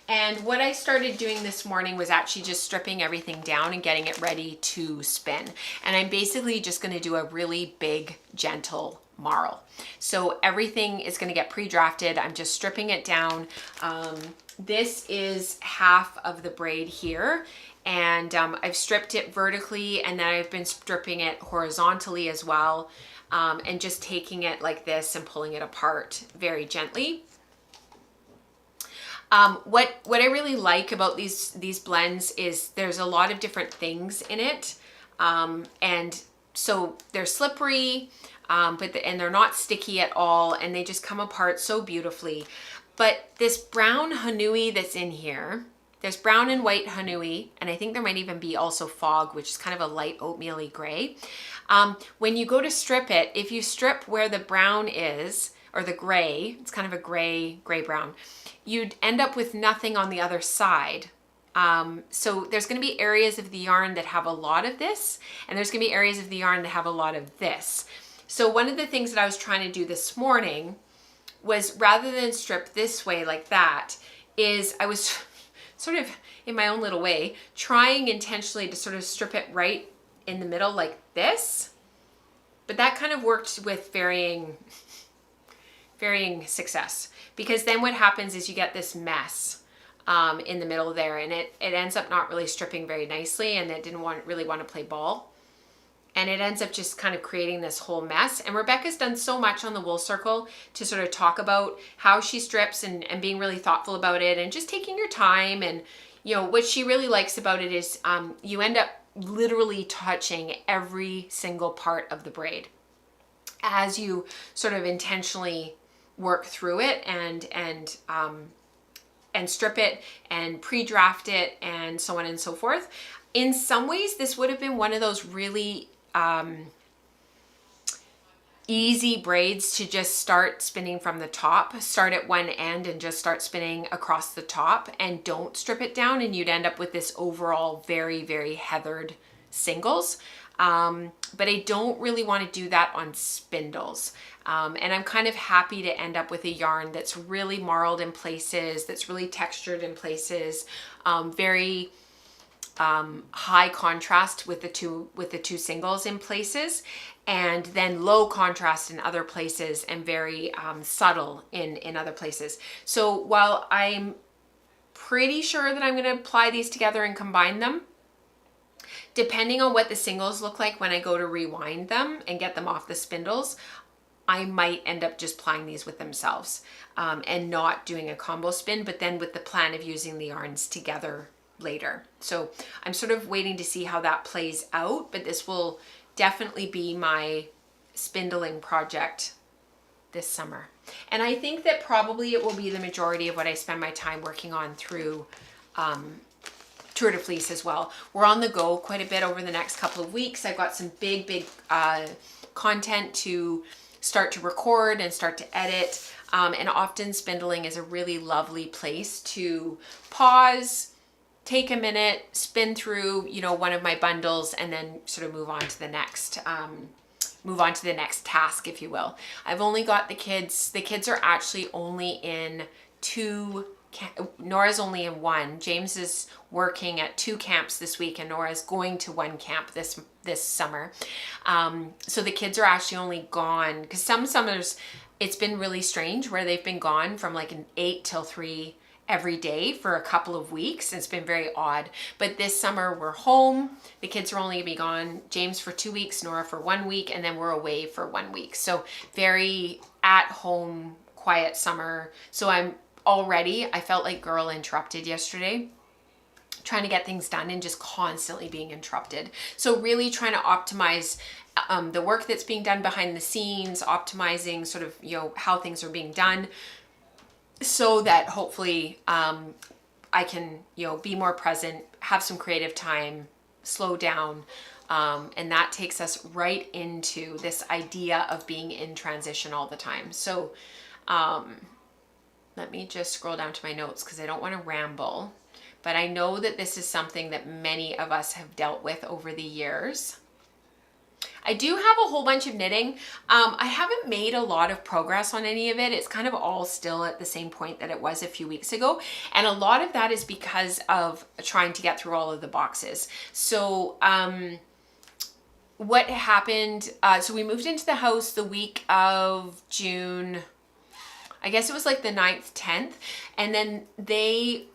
And what I started doing this morning was actually just stripping everything down and getting it ready to spin. And I'm basically just gonna do a really big, gentle marl. So everything is going to get pre-drafted. I'm just stripping it down. This is half of the braid here, and I've stripped it vertically, and then I've been stripping it horizontally as well, and just taking it like this and pulling it apart very gently. What I really like about these blends is there's a lot of different things in it, and so they're slippery, and they're not sticky at all, and they just come apart so beautifully. But this brown Hanui that's in here, there's brown and white Hanui, and I think there might even be also Fog, which is kind of a light oatmeal-y gray. When you go to strip it, if you strip where the brown is, or the gray, it's kind of a gray-brown, you'd end up with nothing on the other side. So there's going to be areas of the yarn that have a lot of this, and there's going to be areas of the yarn that have a lot of this. So one of the things that I was trying to do this morning was, rather than strip this way like that, is I was sort of, in my own little way, trying intentionally to sort of strip it right in the middle like this. But that kind of worked with varying success, because then what happens is you get this mess in the middle there, and it ends up not really stripping very nicely, and it didn't really want to play ball. And it ends up just kind of creating this whole mess. And Rebecca's done so much on the Wool Circle to sort of talk about how she strips and being really thoughtful about it, and just taking your time. And, you know, what she really likes about it is you end up literally touching every single part of the braid as you sort of intentionally work through it and strip it and pre-draft it and so on and so forth. In some ways, this would have been one of those really easy braids to just start spinning from the top. Start at one end and just start spinning across the top, and don't strip it down, and you'd end up with this overall very, very heathered singles. But I don't really want to do that on spindles. And I'm kind of happy to end up with a yarn that's really marled in places, that's really textured in places, very high contrast with the two singles in places. and then low contrast in other places and very subtle in other places. So while I'm pretty sure that I'm going to apply these together and combine them, depending on what the singles look like when I go to rewind them and get them off the spindles, I might end up just applying these with themselves and not doing a combo spin, but then with the plan of using the yarns together later. So I'm sort of waiting to see how that plays out, but this will definitely be my spindling project this summer. And I think that probably it will be the majority of what I spend my time working on through Tour de Fleece as well. We're on the go quite a bit over the next couple of weeks. I've got some big content to start to record and start to edit. And often spindling is a really lovely place to pause, take a minute, spin through, you know, one of my bundles, and then sort of move on to the next task, if you will. I've only got the kids are actually only in 2 Nora's only in 1. James is working at 2 camps this week, and Nora's going to 1 camp this summer. So the kids are actually only gone, because some summers it's been really strange where they've been gone from like an 8 till 3 every day for a couple of weeks. It's been very odd. But this summer we're home. The kids are only gonna be gone, James for 2 weeks, Nora for 1 week, and then we're away for 1 week. So very at home, quiet summer. So I felt like girl interrupted yesterday, trying to get things done and just constantly being interrupted. So really trying to optimize the work that's being done behind the scenes, optimizing sort of, you know, how things are being done, so that hopefully I can, you know, be more present, have some creative time, slow down. And that takes us right into this idea of being in transition all the time. So let me just scroll down to my notes because I don't want to ramble, but I know that this is something that many of us have dealt with over the years. I do have a whole bunch of knitting. I haven't made a lot of progress on any of it. It's kind of all still at the same point that it was a few weeks ago. And a lot of that is because of trying to get through all of the boxes. So what happened, so we moved into the house the week of June, I guess it was like the 9th, 10th. And then they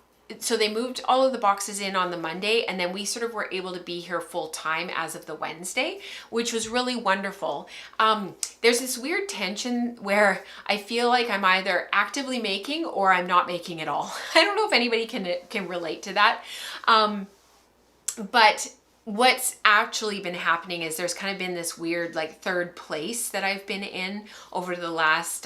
moved all of the boxes in on the Monday, and then we sort of were able to be here full time as of the Wednesday, which was really wonderful. There's this weird tension where I feel like I'm either actively making or I'm not making at all. I don't know if anybody can relate to that. But what's actually been happening is there's kind of been this weird like third place that I've been in over the last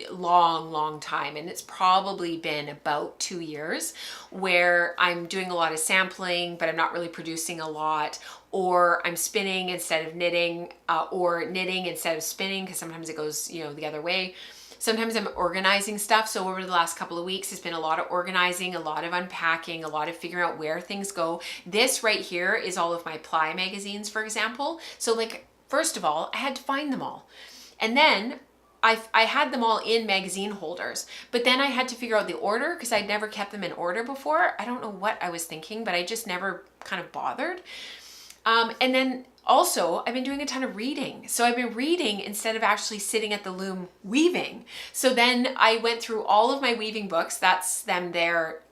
long time, and it's probably been about 2 years, where I'm doing a lot of sampling but I'm not really producing a lot, or I'm spinning instead of knitting, or knitting instead of spinning, because sometimes it goes, you know, the other way. Sometimes I'm organizing stuff. So over the last couple of weeks, it's been a lot of organizing, a lot of unpacking, a lot of figuring out where things go. This right here is all of my ply magazines, for example. So like, first of all, I had to find them all. And then I had them all in magazine holders, but then I had to figure out the order because I'd never kept them in order before. I don't know what I was thinking, but I just never kind of bothered. And then also I've been doing a ton of reading. So I've been reading instead of actually sitting at the loom weaving. So then I went through all of my weaving books. That's them there,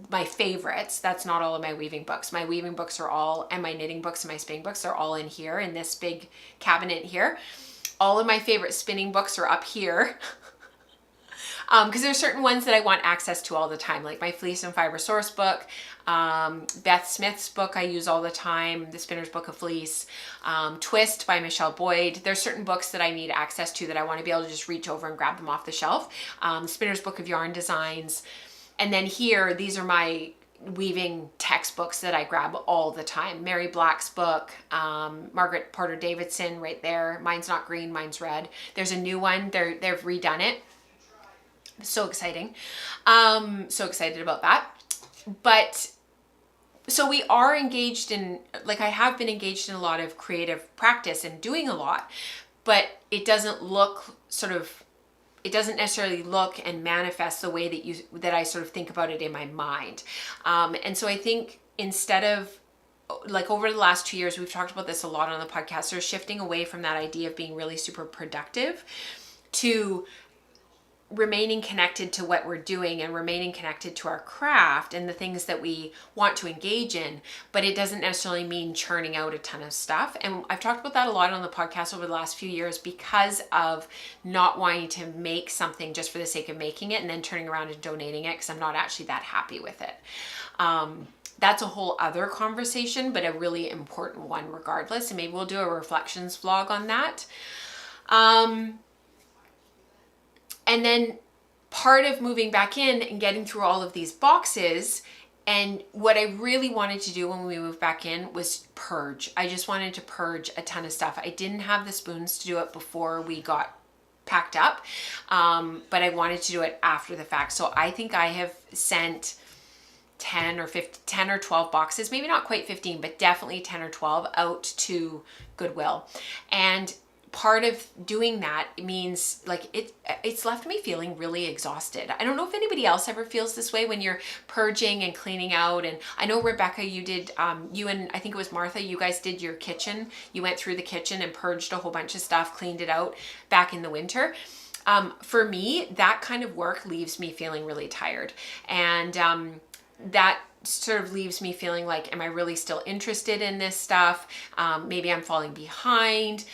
my favorites. That's not all of my weaving books. My weaving books are all, and my knitting books and my spinning books are all in here in this big cabinet here. All of my favorite spinning books are up here. Because there's certain ones that I want access to all the time, like my Fleece and Fiber Source book, Beth Smith's book I use all the time, The Spinner's Book of Fleece, Twist by Michelle Boyd. There's certain books that I need access to that I want to be able to just reach over and grab them off the shelf. Spinner's Book of Yarn Designs. And then here, these are my weaving textbooks that I grab all the time. Mary Black's book, Margaret Porter Davidson right there. Mine's not green, mine's red. There's a new one. They've redone it. So exciting. So excited about that. But so we are engaged in, like I have been engaged in a lot of creative practice and doing a lot, but it doesn't look it doesn't necessarily look and manifest the way that I sort of think about it in my mind. And so I think instead of like over the last 2 years, we've talked about this a lot on the podcast, they're shifting away from that idea of being really super productive to remaining connected to what we're doing and remaining connected to our craft and the things that we want to engage in, but it doesn't necessarily mean churning out a ton of stuff. And I've talked about that a lot on the podcast over the last few years because of not wanting to make something just for the sake of making it and then turning around and donating it because I'm not actually that happy with it. That's a whole other conversation, but a really important one regardless. And maybe we'll do a reflections vlog on that. And then part of moving back in and getting through all of these boxes, and what I really wanted to do when we moved back in was purge. I just wanted to purge a ton of stuff. I didn't have the spoons to do it before we got packed up, but I wanted to do it after the fact. So I think I have sent 10 or 12 boxes, maybe not quite 15, but definitely 10 or 12 out to Goodwill. And part of doing that means like it's left me feeling really exhausted. I don't know if anybody else ever feels this way when you're purging and cleaning out. And I know, Rebecca, you did, you and I think it was Martha, you guys did your kitchen. You went through the kitchen and purged a whole bunch of stuff, cleaned it out back in the winter. For me, that kind of work leaves me feeling really tired. And that sort of leaves me feeling like, am I really still interested in this stuff? Maybe I'm falling behind.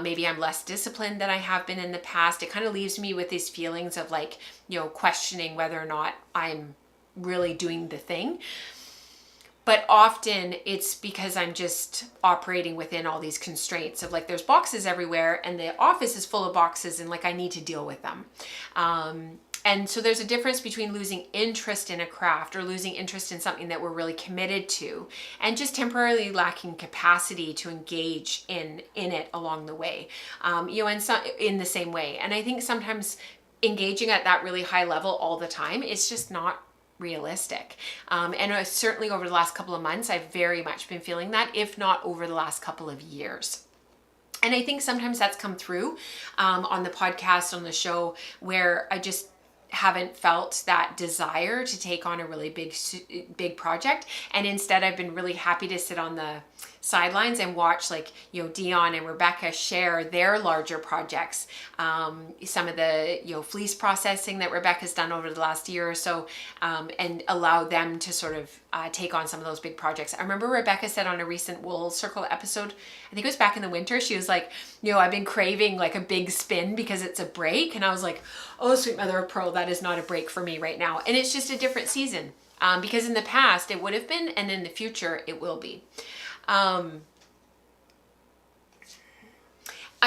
Maybe I'm less disciplined than I have been in the past. It kind of leaves me with these feelings of like, you know, questioning whether or not I'm really doing the thing. But often it's because I'm just operating within all these constraints of like, there's boxes everywhere and the office is full of boxes and like, I need to deal with them. And so there's a difference between losing interest in a craft or losing interest in something that we're really committed to and just temporarily lacking capacity to engage in it along the way, you know, and so, in the same way. And I think sometimes engaging at that really high level all the time is just not realistic. And certainly over the last couple of months, I've very much been feeling that, if not over the last couple of years. And I think sometimes that's come through on the podcast, on the show, where I just haven't felt that desire to take on a really big project. And instead I've been really happy to sit on the sidelines and watch, like, you know, Dion and Rebecca share their larger projects. Some of the, you know, fleece processing that Rebecca's done over the last year or so, and allow them to sort of take on some of those big projects. I remember Rebecca said on a recent Wool Circle episode, I think it was back in the winter, she was like, you know, I've been craving like a big spin because it's a break. And I was like, oh, sweet mother of pearl, that is not a break for me right now. And it's just a different season, because in the past it would have been, and in the future it will be. I've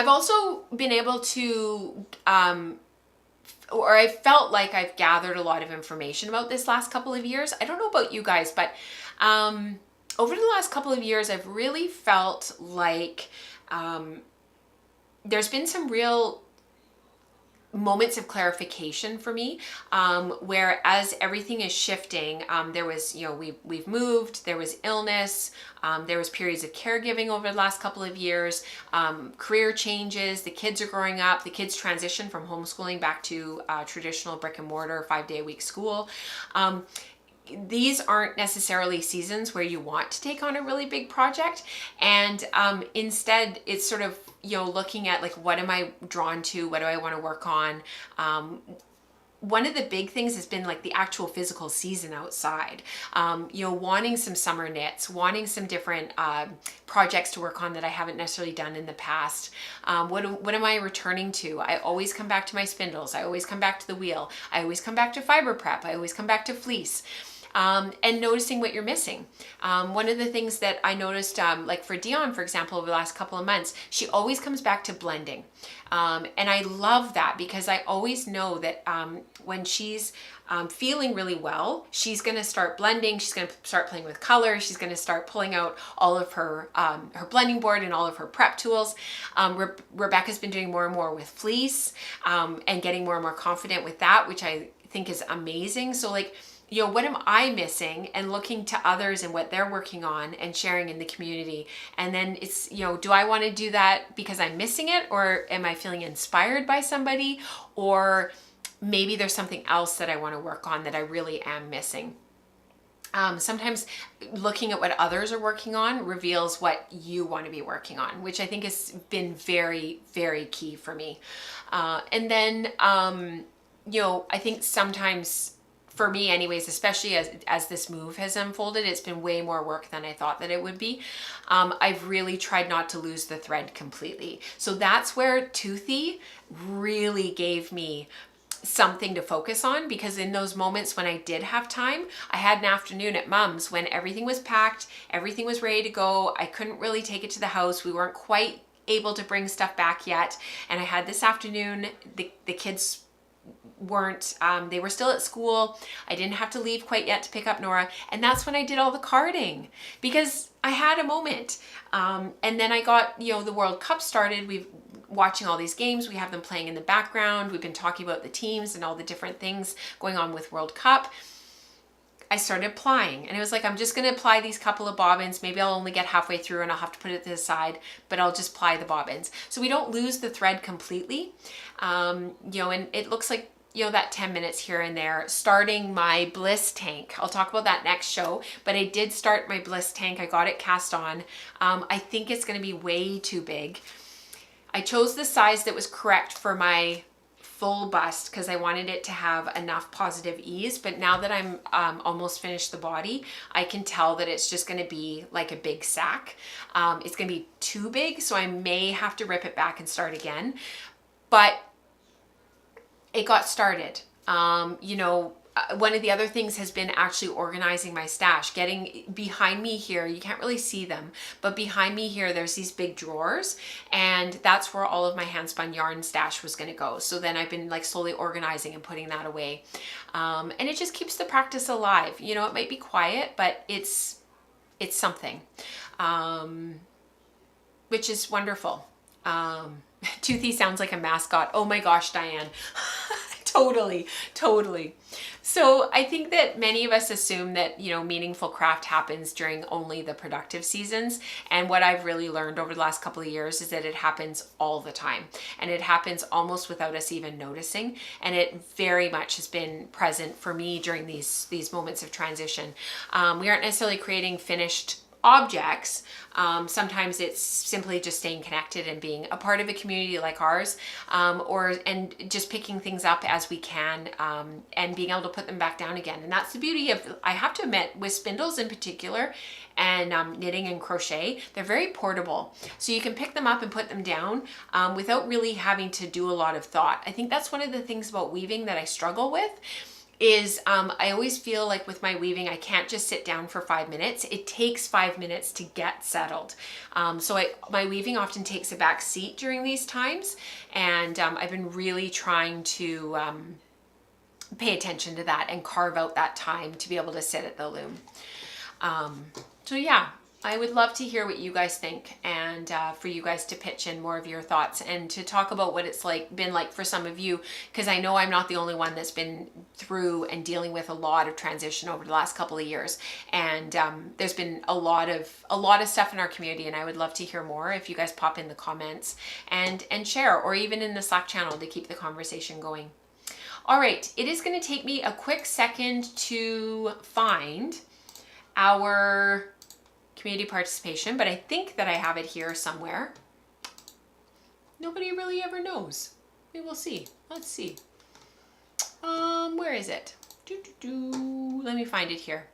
also been able to, or I felt like I've gathered a lot of information about this last couple of years. I don't know about you guys, but over the last couple of years, I've really felt like there's been some real moments of clarification for me, where as everything is shifting, there was, you know, we've moved, there was illness, there was periods of caregiving over the last couple of years, career changes, the kids are growing up, the kids transition from homeschooling back to traditional brick and mortar 5-day-a-week school. These aren't necessarily seasons where you want to take on a really big project. And instead it's sort of, you know, looking at like, what am I drawn to? What do I want to work on? One of the big things has been like the actual physical season outside, you know, wanting some summer knits, wanting some different projects to work on that I haven't necessarily done in the past. What am I returning to? I always come back to my spindles. I always come back to the wheel. I always come back to fiber prep. I always come back to fleece. And noticing what you're missing. One of the things that I noticed, like for Dion, for example, over the last couple of months, she always comes back to blending. And I love that because I always know that when she's feeling really well, she's going to start blending. She's going to start playing with color. She's going to start pulling out all of her blending board and all of her prep tools. Rebecca's been doing more and more with fleece, and getting more and more confident with that, which I think is amazing. So like, you know, what am I missing, and looking to others and what they're working on and sharing in the community. And then it's, you know, do I want to do that because I'm missing it, or am I feeling inspired by somebody, or maybe there's something else that I want to work on that I really am missing. Sometimes looking at what others are working on reveals what you want to be working on, which I think has been very, very key for me. And then, you know, I think sometimes for me anyways, especially as this move has unfolded, it's been way more work than I thought that it would be. I've really tried not to lose the thread completely. So that's where Toothy really gave me something to focus on, because in those moments when I did have time, I had an afternoon at Mom's when everything was packed, everything was ready to go. I couldn't really take it to the house. We weren't quite able to bring stuff back yet. And I had this afternoon, the kids weren't, they were still at school. I didn't have to leave quite yet to pick up Nora. And that's when I did all the carding, because I had a moment. And then I got, you know, the World Cup started. We've watching all these games. We have them playing in the background. We've been talking about the teams and all the different things going on with World Cup. I started applying, and it was like, I'm just going to apply these couple of bobbins. Maybe I'll only get halfway through and I'll have to put it to the side, but I'll just apply the bobbins. So we don't lose the thread completely. You know, and it looks like, you know, that 10 minutes here and there. Starting my bliss tank. I'll talk about that next show, but I did start my bliss tank. I got it cast on. I think it's going to be way too big. I chose the size that was correct for my full bust because I wanted it to have enough positive ease. But now that I'm almost finished the body, I can tell that it's just going to be like a big sack. It's going to be too big, so I may have to rip it back and start again. But it got started. You know, one of the other things has been actually organizing my stash. Getting behind me here, you can't really see them, but behind me here, there's these big drawers, and that's where all of my hand spun yarn stash was going to go. So then I've been like slowly organizing and putting that away. And it just keeps the practice alive. You know, it might be quiet, but it's something, which is wonderful. Toothy sounds like a mascot. Oh my gosh, Diane. Totally. So I think that many of us assume that, you know, meaningful craft happens during only the productive seasons. And what I've really learned over the last couple of years is that it happens all the time, and it happens almost without us even noticing. And it very much has been present for me during these moments of transition. We aren't necessarily creating finished objects. Sometimes it's simply just staying connected and being a part of a community like ours, and just picking things up as we can, and being able to put them back down again. And that's the beauty of, I have to admit, with spindles in particular, and knitting and crochet, they're very portable. So you can pick them up and put them down without really having to do a lot of thought. I think that's one of the things about weaving that I struggle with. Is I always feel like with my weaving, I can't just sit down for 5 minutes. It takes 5 minutes to get settled. So my weaving often takes a back seat during these times. And I've been really trying to pay attention to that and carve out that time to be able to sit at the loom. So yeah, I would love to hear what you guys think, and for you guys to pitch in more of your thoughts and to talk about what it's been like for some of you, because I know I'm not the only one that's been through and dealing with a lot of transition over the last couple of years. And there's been a lot of stuff in our community, and I would love to hear more if you guys pop in the comments and share, or even in the Slack channel to keep the conversation going. All right, it is going to take me a quick second to find our community participation, but I think that I have it here somewhere. Nobody really ever knows. We will see. Let's see. Where is it? Let me find it here.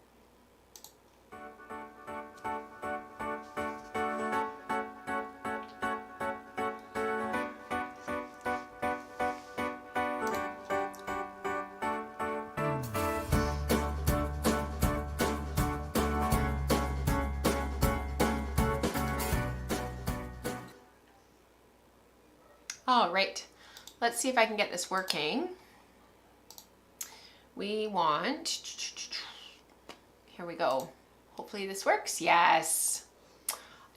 All right, let's see if I can get this working. We want, here we go. Hopefully this works. Yes.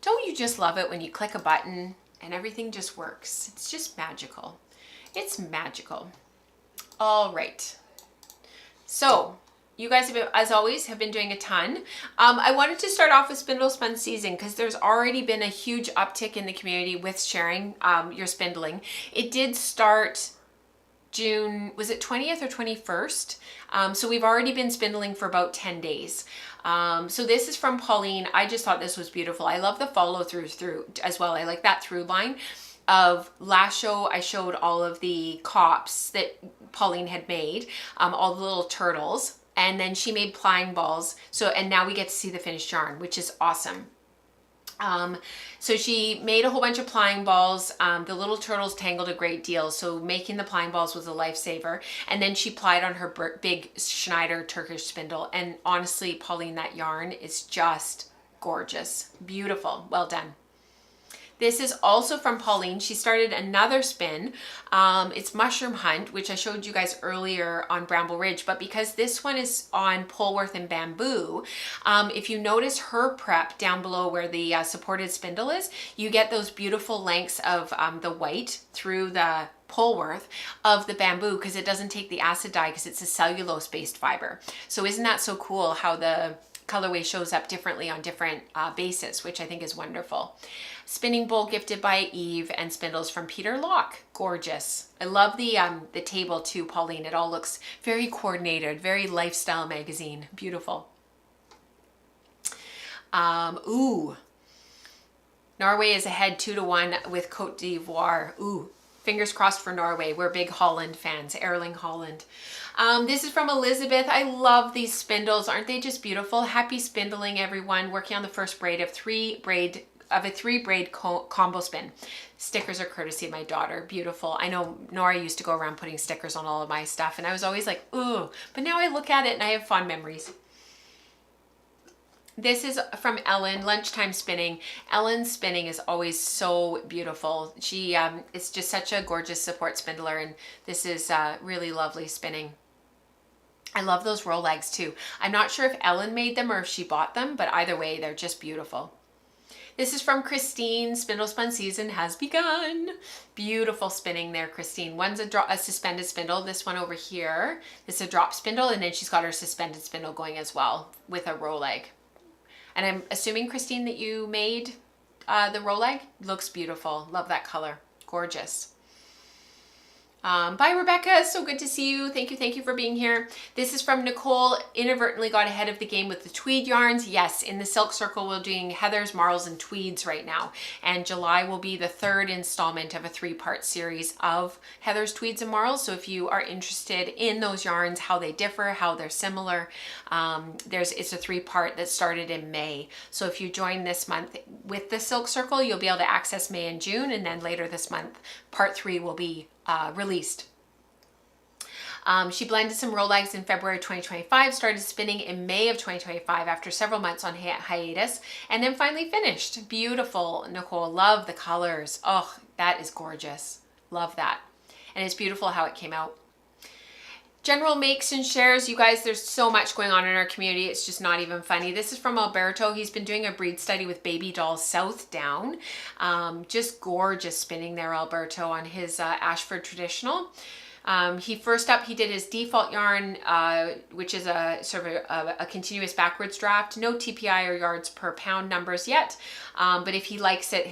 Don't you just love it when you click a button and everything just works? It's just magical. It's magical. All right. So you guys, have, as always, have been doing a ton. I wanted to start off with Spindle Spun Season because there's already been a huge uptick in the community with sharing your spindling. It did start June, was it 20th or 21st? So we've already been spindling for about 10 days. So this is from Pauline. I just thought this was beautiful. I love the follow through as well. I like that through line of last show. I showed all of the cops that Pauline had made, all the little turtles, and then she made plying balls. So, and now we get to see the finished yarn, which is awesome. So she made a whole bunch of plying balls. The little turtles tangled a great deal, so making the plying balls was a lifesaver. And then she plied on her big Schneider Turkish spindle. And honestly, Pauline, that yarn is just gorgeous. Beautiful. Well done. This is also from Pauline. She started another spin. It's Mushroom Hunt, which I showed you guys earlier on Bramble Ridge, but because this one is on Polworth and Bamboo, if you notice her prep down below where the supported spindle is, you get those beautiful lengths of the white through the Polworth of the bamboo, because it doesn't take the acid dye because it's a cellulose based fiber. So isn't that so cool how the colorway shows up differently on different bases, which I think is wonderful. Spinning bowl gifted by Eve, and spindles from Peter Locke. Gorgeous. I love the table too, Pauline. It all looks very coordinated, very lifestyle magazine. Beautiful. Ooh. Norway is ahead 2-1 with Cote d'Ivoire. Ooh. Fingers crossed for Norway. We're big Holland fans. Erling Holland. This is from Elizabeth. I love these spindles. Aren't they just beautiful? Happy spindling, everyone. Working on the first braid of a three braid combo spin. Stickers are courtesy of my daughter. Beautiful. I know Nora used to go around putting stickers on all of my stuff, and I was always like, ooh. But now I look at it and I have fond memories. This is from Ellen, Lunchtime Spinning. Ellen's spinning is always so beautiful. She is just such a gorgeous support spindler, and this is really lovely spinning. I love those roll legs too. I'm not sure if Ellen made them or if she bought them, but either way, they're just beautiful. This is from Christine. Spindle spun season has begun. Beautiful spinning there, Christine. One's a suspended spindle. This one over here, this is a drop spindle, and then she's got her suspended spindle going as well with a roll leg. And I'm assuming, Christine, that you made the roll leg. Looks beautiful. Love that color. Gorgeous. Bye, Rebecca. So good to see you. Thank you for being here. This is from Nicole. Inadvertently got ahead of the game with the tweed yarns. Yes, in the Silk Circle, we're doing Heathers, Marls, and Tweeds right now. And July will be the third installment of a 3-part series of Heathers, Tweeds, and Marls. So if you are interested in those yarns, how they differ, how they're similar, it's a 3-part that started in May. So if you join this month with the Silk Circle, you'll be able to access May and June, and then later this month, part 3 will be released. She blended some roll legs in February 2025, started spinning in May of 2025 after several months on hiatus, and then finally finished. Beautiful, Nicole. Love the colors. Oh, that is gorgeous. Love that. And it's beautiful how it came out. General makes and shares. You guys, there's so much going on in our community. It's just not even funny. This is from Alberto. He's been doing a breed study with Baby Doll South Down. Just gorgeous spinning there, Alberto, on his Ashford Traditional. He did his default yarn, which is a sort of a continuous backwards draft. No TPI or yards per pound numbers yet. But if he likes it,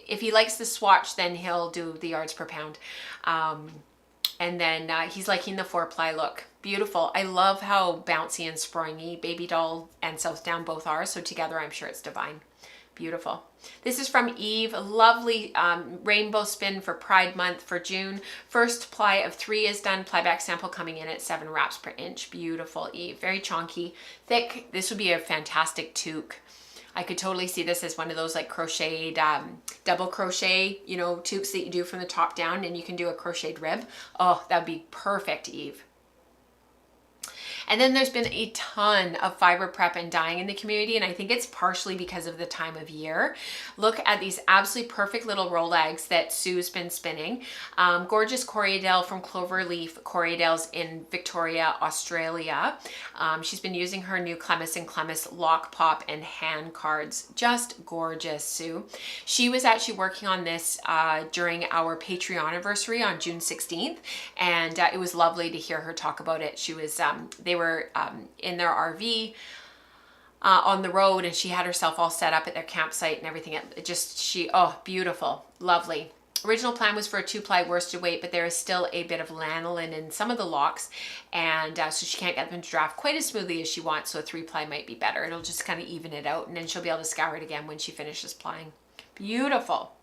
if he likes the swatch, then he'll do the yards per pound. And then he's liking the 4-ply look. Beautiful. I love how bouncy and springy Baby Doll and South Down both are. So together, I'm sure it's divine. Beautiful. This is from Eve. A lovely rainbow spin for Pride Month for June. First ply of 3 is done. Plyback sample coming in at 7 wraps per inch. Beautiful, Eve. Very chonky, thick. This would be a fantastic toque. I could totally see this as one of those like crocheted, double crochet, toques that you do from the top down, and you can do a crocheted rib. Oh, that'd be perfect, Eve. And then there's been a ton of fiber prep and dyeing in the community, and I think it's partially because of the time of year. Look at these absolutely perfect little roll legs that Sue's been spinning. Gorgeous Corriedale from Cloverleaf Corriedales in Victoria, Australia. She's been using her new Clemis and Clemis lock pop and hand cards. Just gorgeous, Sue. She was actually working on this during our Patreon anniversary on June 16th, and it was lovely to hear her talk about it. She was, they were in their RV on the road, and she had herself all set up at their campsite and everything. Beautiful, lovely. Original plan was for a 2-ply worsted weight, but there is still a bit of lanolin in some of the locks, and so she can't get them to draft quite as smoothly as she wants, so a 3-ply might be better. It'll just kind of even it out, and then she'll be able to scour it again when she finishes plying. Beautiful.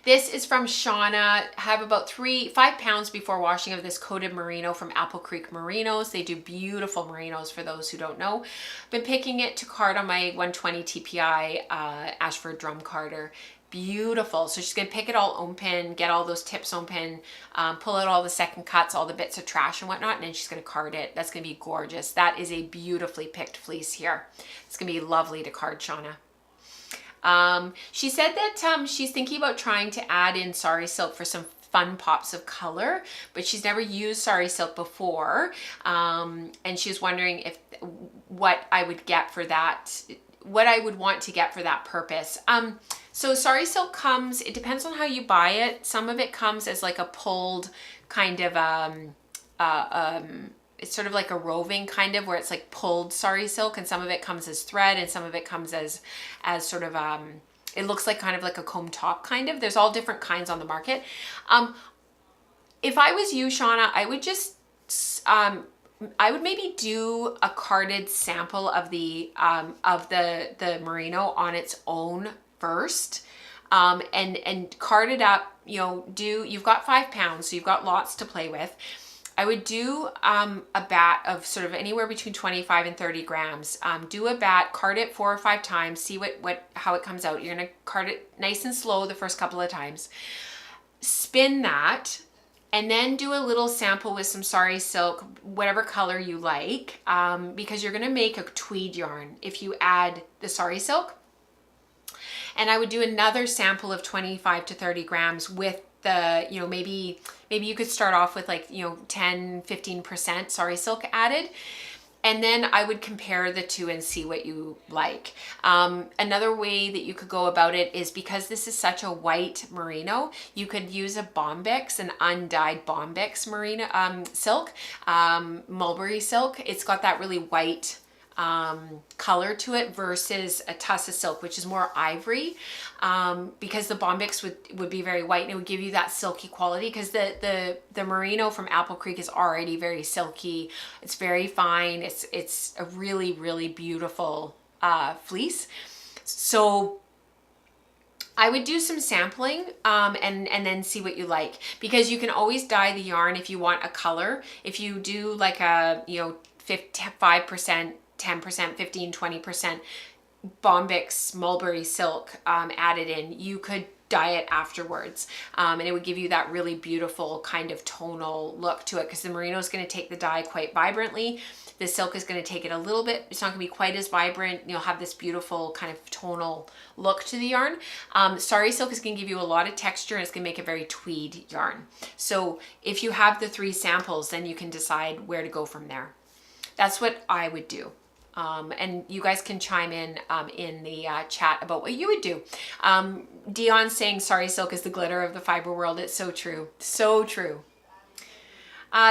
This is from Shauna. Have about 5 pounds before washing of this coated merino from Apple Creek Merinos. They do beautiful merinos for those who don't know. Been picking it to card on my 120 TPI Ashford drum carder. Beautiful. So she's gonna pick it all open, get all those tips open, pull out all the second cuts, all the bits of trash and whatnot, and then she's gonna card it. That's gonna be gorgeous. That is a beautifully picked fleece here. It's gonna be lovely to card, Shauna. She said that she's thinking about trying to add in sari silk for some fun pops of color, but she's never used sari silk before, and she's wondering if what I would get for that, what I would want to get for that purpose. So sari silk comes, it depends on how you buy it. Some of it comes as like a pulled kind of it's sort of like a roving kind of, where it's like pulled sari silk, and some of it comes as thread, and some of it comes as sort of it looks like kind of like a comb top kind of. There's all different kinds on the market. If I was you, Shauna, I would just I would maybe do a carded sample of the merino on its own first, and card it up. You know, you've got 5 pounds, so you've got lots to play with. I would do a bat of sort of anywhere between 25 and 30 grams. Do a bat, card it 4 or 5 times, see how it comes out. You're gonna card it nice and slow the first couple of times. Spin that, and then do a little sample with some sari silk, whatever color you like, because you're gonna make a tweed yarn if you add the sari silk. And I would do another sample of 25 to 30 grams with the, you know, maybe you could start off with like, you know, 10-15% sari silk added, and then I would compare the two and see what you like. Another way that you could go about it is, because this is such a white merino, you could use a bombyx, an undyed bombyx merino silk, mulberry silk. It's got that really white color to it versus a tussa silk, which is more ivory, because the bombyx would be very white, and it would give you that silky quality, because the merino from Apple Creek is already very silky. It's very fine. It's a really, really beautiful fleece. So I would do some sampling and then see what you like, because you can always dye the yarn if you want a color. If you do like a, you know, 5%, 10%, 15, 20% bombyx mulberry silk added in, you could dye it afterwards, and it would give you that really beautiful kind of tonal look to it, because the merino is going to take the dye quite vibrantly. The silk is going to take it a little bit, it's not going to be quite as vibrant. You'll have this beautiful kind of tonal look to the yarn. Sari silk is going to give you a lot of texture, and it's going to make a very tweed yarn. So if you have the 3 samples, then you can decide where to go from there. That's what I would do. And you guys can chime in the chat about what you would do. Dion's saying sari silk is the glitter of the fiber world. It's so true. So true.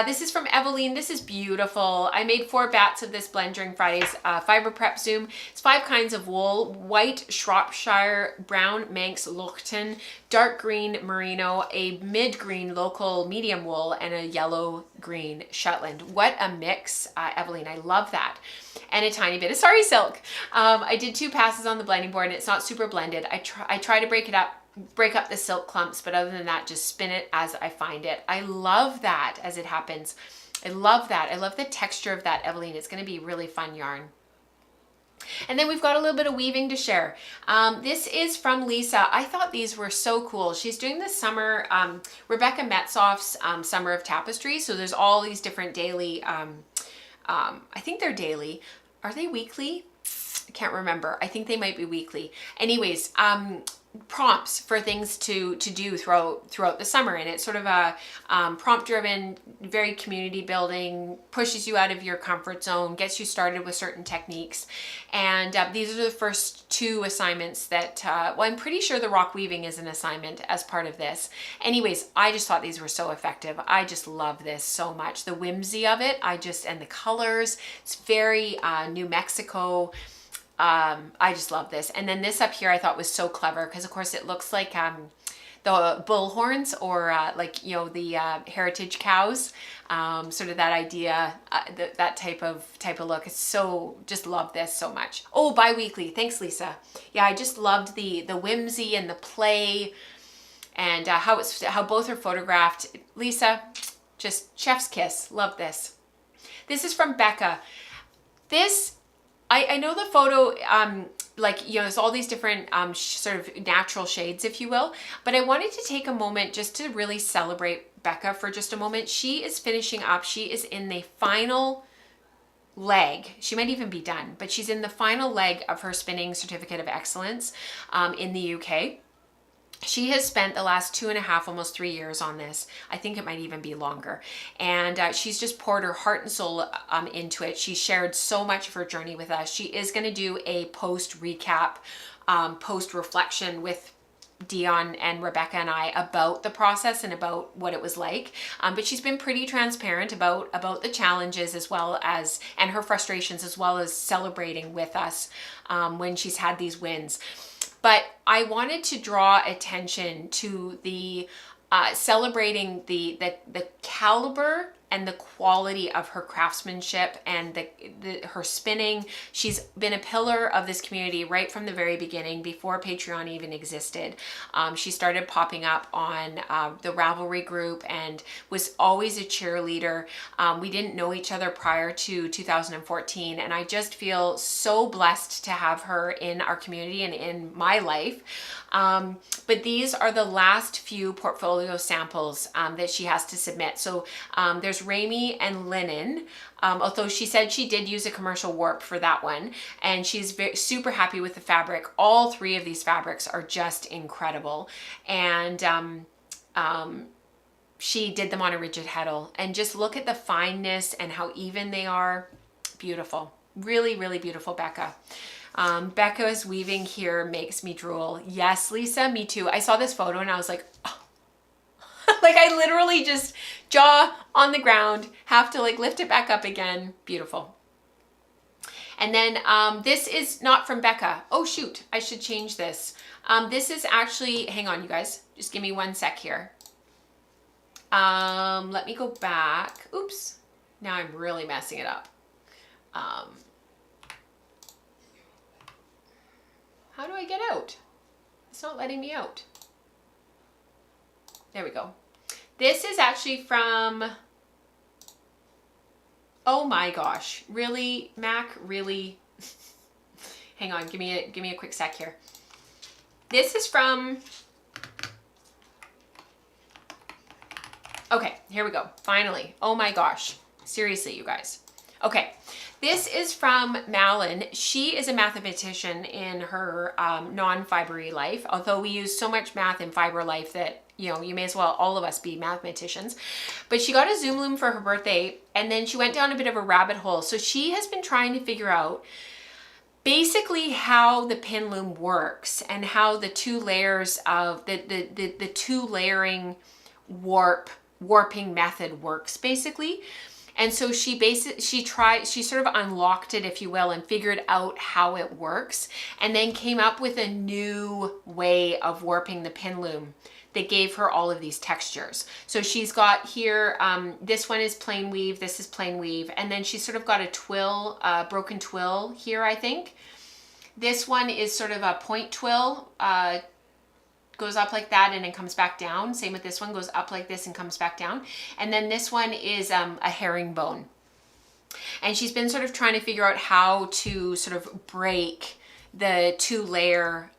This is from Eveline. This is beautiful. I made 4 bats of this blend during Friday's fiber prep Zoom. It's 5 kinds of wool: white Shropshire, brown Manx Loughton, dark green merino, a mid-green local medium wool, and a yellow green Shetland. What a mix, Eveline. I love that. And a tiny bit of sari silk. I did 2 passes on the blending board, and it's not super blended. I try to break up the silk clumps, but other than that, just spin it as I find it. I love that as it happens. I love that. I love the texture of that, Eveline. It's going to be really fun yarn. And then we've got a little bit of weaving to share. This is from Lisa. I thought these were so cool. She's doing the summer, Rebecca Metzoff's Summer of Tapestry. So there's all these different daily, I think they're daily. Are they weekly? I can't remember. I think they might be weekly. Anyways, prompts for things to do throughout the summer, and it's sort of a prompt driven, very community building, pushes you out of your comfort zone, gets you started with certain techniques. And these are the first 2 assignments that well, I'm pretty sure the rock weaving is an assignment as part of this. Anyways, I just thought these were so effective. I just love this so much. The whimsy of it, and the colors, it's very New Mexico. I just love this. And then this up here I thought was so clever because of course it looks like the bull horns, or like, you know, the heritage cows, sort of that idea, that type of look. It's so, just love this so much. Oh, bi-weekly. Thanks, Lisa. Yeah, I just loved the whimsy and the play, and how both are photographed. Lisa, just chef's kiss. Love this. This is from Becca. This, I know the photo, like, you know, there's all these different sort of natural shades, if you will, but I wanted to take a moment just to really celebrate Becca for just a moment. She is finishing up. She is in the final leg. She might even be done, but she's in the final leg of her spinning certificate of excellence in the UK. She has spent the last 2.5, almost 3 years on this. I think it might even be longer. And she's just poured her heart and soul into it. She shared so much of her journey with us. She is going to do a post recap, post reflection with Dion and Rebecca and I about the process and about what it was like. But she's been pretty transparent about the challenges, as well as, and her frustrations, as well as celebrating with us when she's had these wins. But I wanted to draw attention to the celebrating the caliber and the quality of her craftsmanship and her spinning. She's been a pillar of this community right from the very beginning, before Patreon even existed. She started popping up on the Ravelry group and was always a cheerleader. We didn't know each other prior to 2014, and I just feel so blessed to have her in our community and in my life. But these are the last few portfolio samples that she has to submit. So there's Rami and Linen, although she said she did use a commercial warp for that one, and she's super happy with the fabric. All three of these fabrics are just incredible, and she did them on a rigid heddle, and just look at the fineness and how even they are. Beautiful. Really, really beautiful, Becca. Becca's weaving here makes me drool. Yes, Lisa, me too. I saw this photo and I was like, oh. Like, I literally just jaw on the ground, have to like lift it back up again. Beautiful. And then this is not from Becca. Oh shoot, I should change this. This is actually, hang on you guys, just give me 1 sec here. Let me go back. Oops, now I'm really messing it up. How do I get out? It's not letting me out. There we go. This is actually from, oh my gosh, really, Mac, really? Hang on, give me a quick sec here. This is from, okay, here we go, finally. Oh my gosh, seriously, you guys. Okay, this is from Malin. She is a mathematician in her non-fibery life, although we use so much math in fiber life that, you know, you may as well all of us be mathematicians. But she got a Zoom loom for her birthday, and then she went down a bit of a rabbit hole. So she has been trying to figure out basically how the pin loom works, and how the two layers of the two layering warping method works basically. And so she sort of unlocked it, if you will, and figured out how it works, and then came up with a new way of warping the pin loom that gave her all of these textures. So she's got here, this one is plain weave, this is plain weave, and then she's sort of got a twill, broken twill here, I think. This one is sort of a point twill, goes up like that and then comes back down. Same with this one, goes up like this and comes back down. And then this one is a herringbone. And she's been sort of trying to figure out how to sort of break the two layer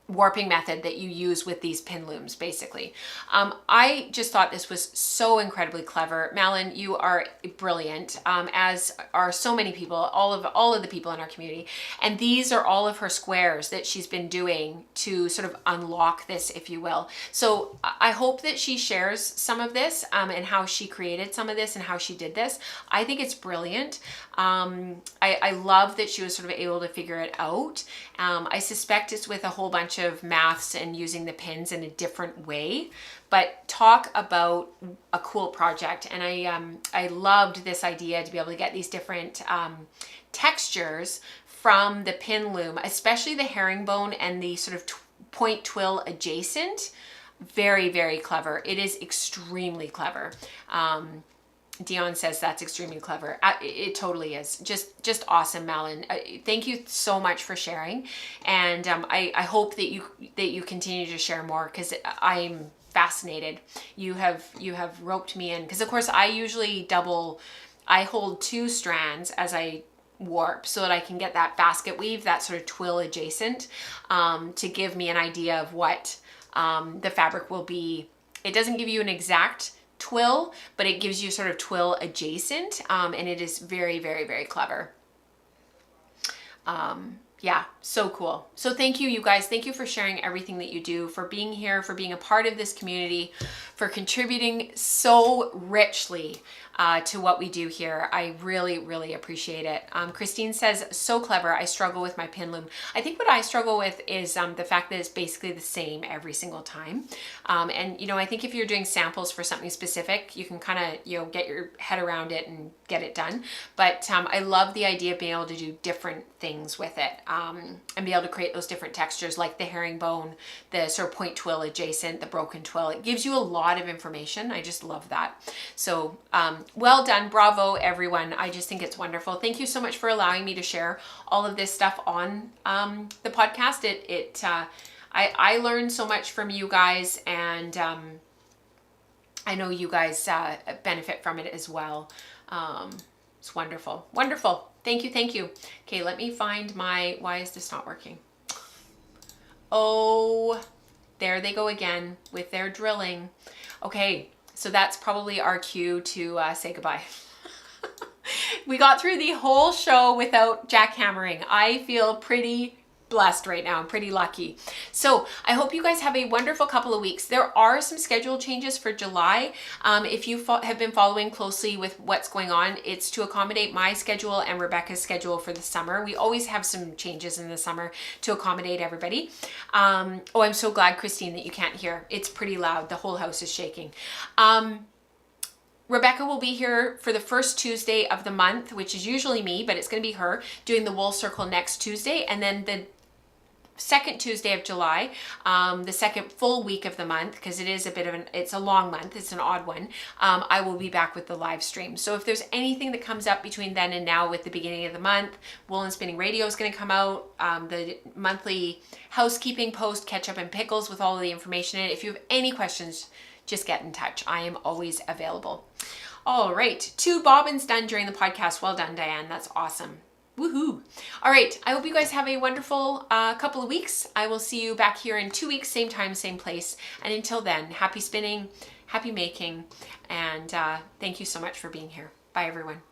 warping method that you use with these pin looms, basically. I just thought this was so incredibly clever. Malin, you are brilliant, as are so many people, all of the people in our community. And these are all of her squares that she's been doing to sort of unlock this, if you will. So I hope that she shares some of this and how she created some of this and how she did this. I think it's brilliant. I love that she was sort of able to figure it out. I suspect it's with a whole bunch bunch of maths and using the pins in a different way, but talk about a cool project. And I loved this idea to be able to get these different textures from the pin loom, especially the herringbone and the sort of point twill adjacent. Very, very clever. It is extremely clever. Dion says that's extremely clever. It totally is. Just awesome, Malin. Thank you so much for sharing, and I hope that you continue to share more, because I'm fascinated. You have roped me in, because of course I usually I hold 2 strands as I warp so that I can get that basket weave, that sort of twill adjacent, to give me an idea of what the fabric will be. It doesn't give you an exact twill, but it gives you sort of twill adjacent, and it is very, very, very clever. Yeah, so cool. So thank you, you guys. Thank you for sharing everything that you do, for being here, for being a part of this community, for contributing so richly to what we do here. I really, really appreciate it. Christine says, so clever. I struggle with my pin loom. I think what I struggle with is the fact that it's basically the same every single time. And, you know, I think if you're doing samples for something specific, you can kind of, you know, get your head around it and get it done. But I love the idea of being able to do different things with it, and be able to create those different textures, like the herringbone, the sort of point twill adjacent, the broken twill. It gives you a lot of information. I just love that. So well done. Bravo, everyone. I just think it's wonderful. Thank you so much for allowing me to share all of this stuff on the podcast. I learned so much from you guys, and I know you guys benefit from it as well. It's wonderful. Wonderful. Thank you. Thank you. Okay, let me find why is this not working? Oh, there they go again with their drilling. Okay, so that's probably our cue to say goodbye. We got through the whole show without jackhammering. I feel pretty blessed right now. I'm pretty lucky. So I hope you guys have a wonderful couple of weeks. There are some schedule changes for July. If you have been following closely with what's going on, it's to accommodate my schedule and Rebecca's schedule for the summer. We always have some changes in the summer to accommodate everybody. Oh, I'm so glad, Christine, that you can't hear. It's pretty loud. The whole house is shaking. Rebecca will be here for the first Tuesday of the month, which is usually me, but it's going to be her doing the wool circle next Tuesday. And then the second Tuesday of July, the second full week of the month, because it is it's a long month, it's an odd one, I will be back with the live stream. So if there's anything that comes up between then and now with the beginning of the month, Wool and Spinning Radio is going to come out, the monthly housekeeping post, Ketchup and Pickles, with all of the information in it. If you have any questions, just get in touch. I am always available. All right, 2 bobbins done during the podcast. Well done, Diane. That's awesome. Woohoo. All right. I hope you guys have a wonderful couple of weeks. I will see you back here in 2 weeks, same time, same place. And until then, happy spinning, happy making, and thank you so much for being here. Bye, everyone.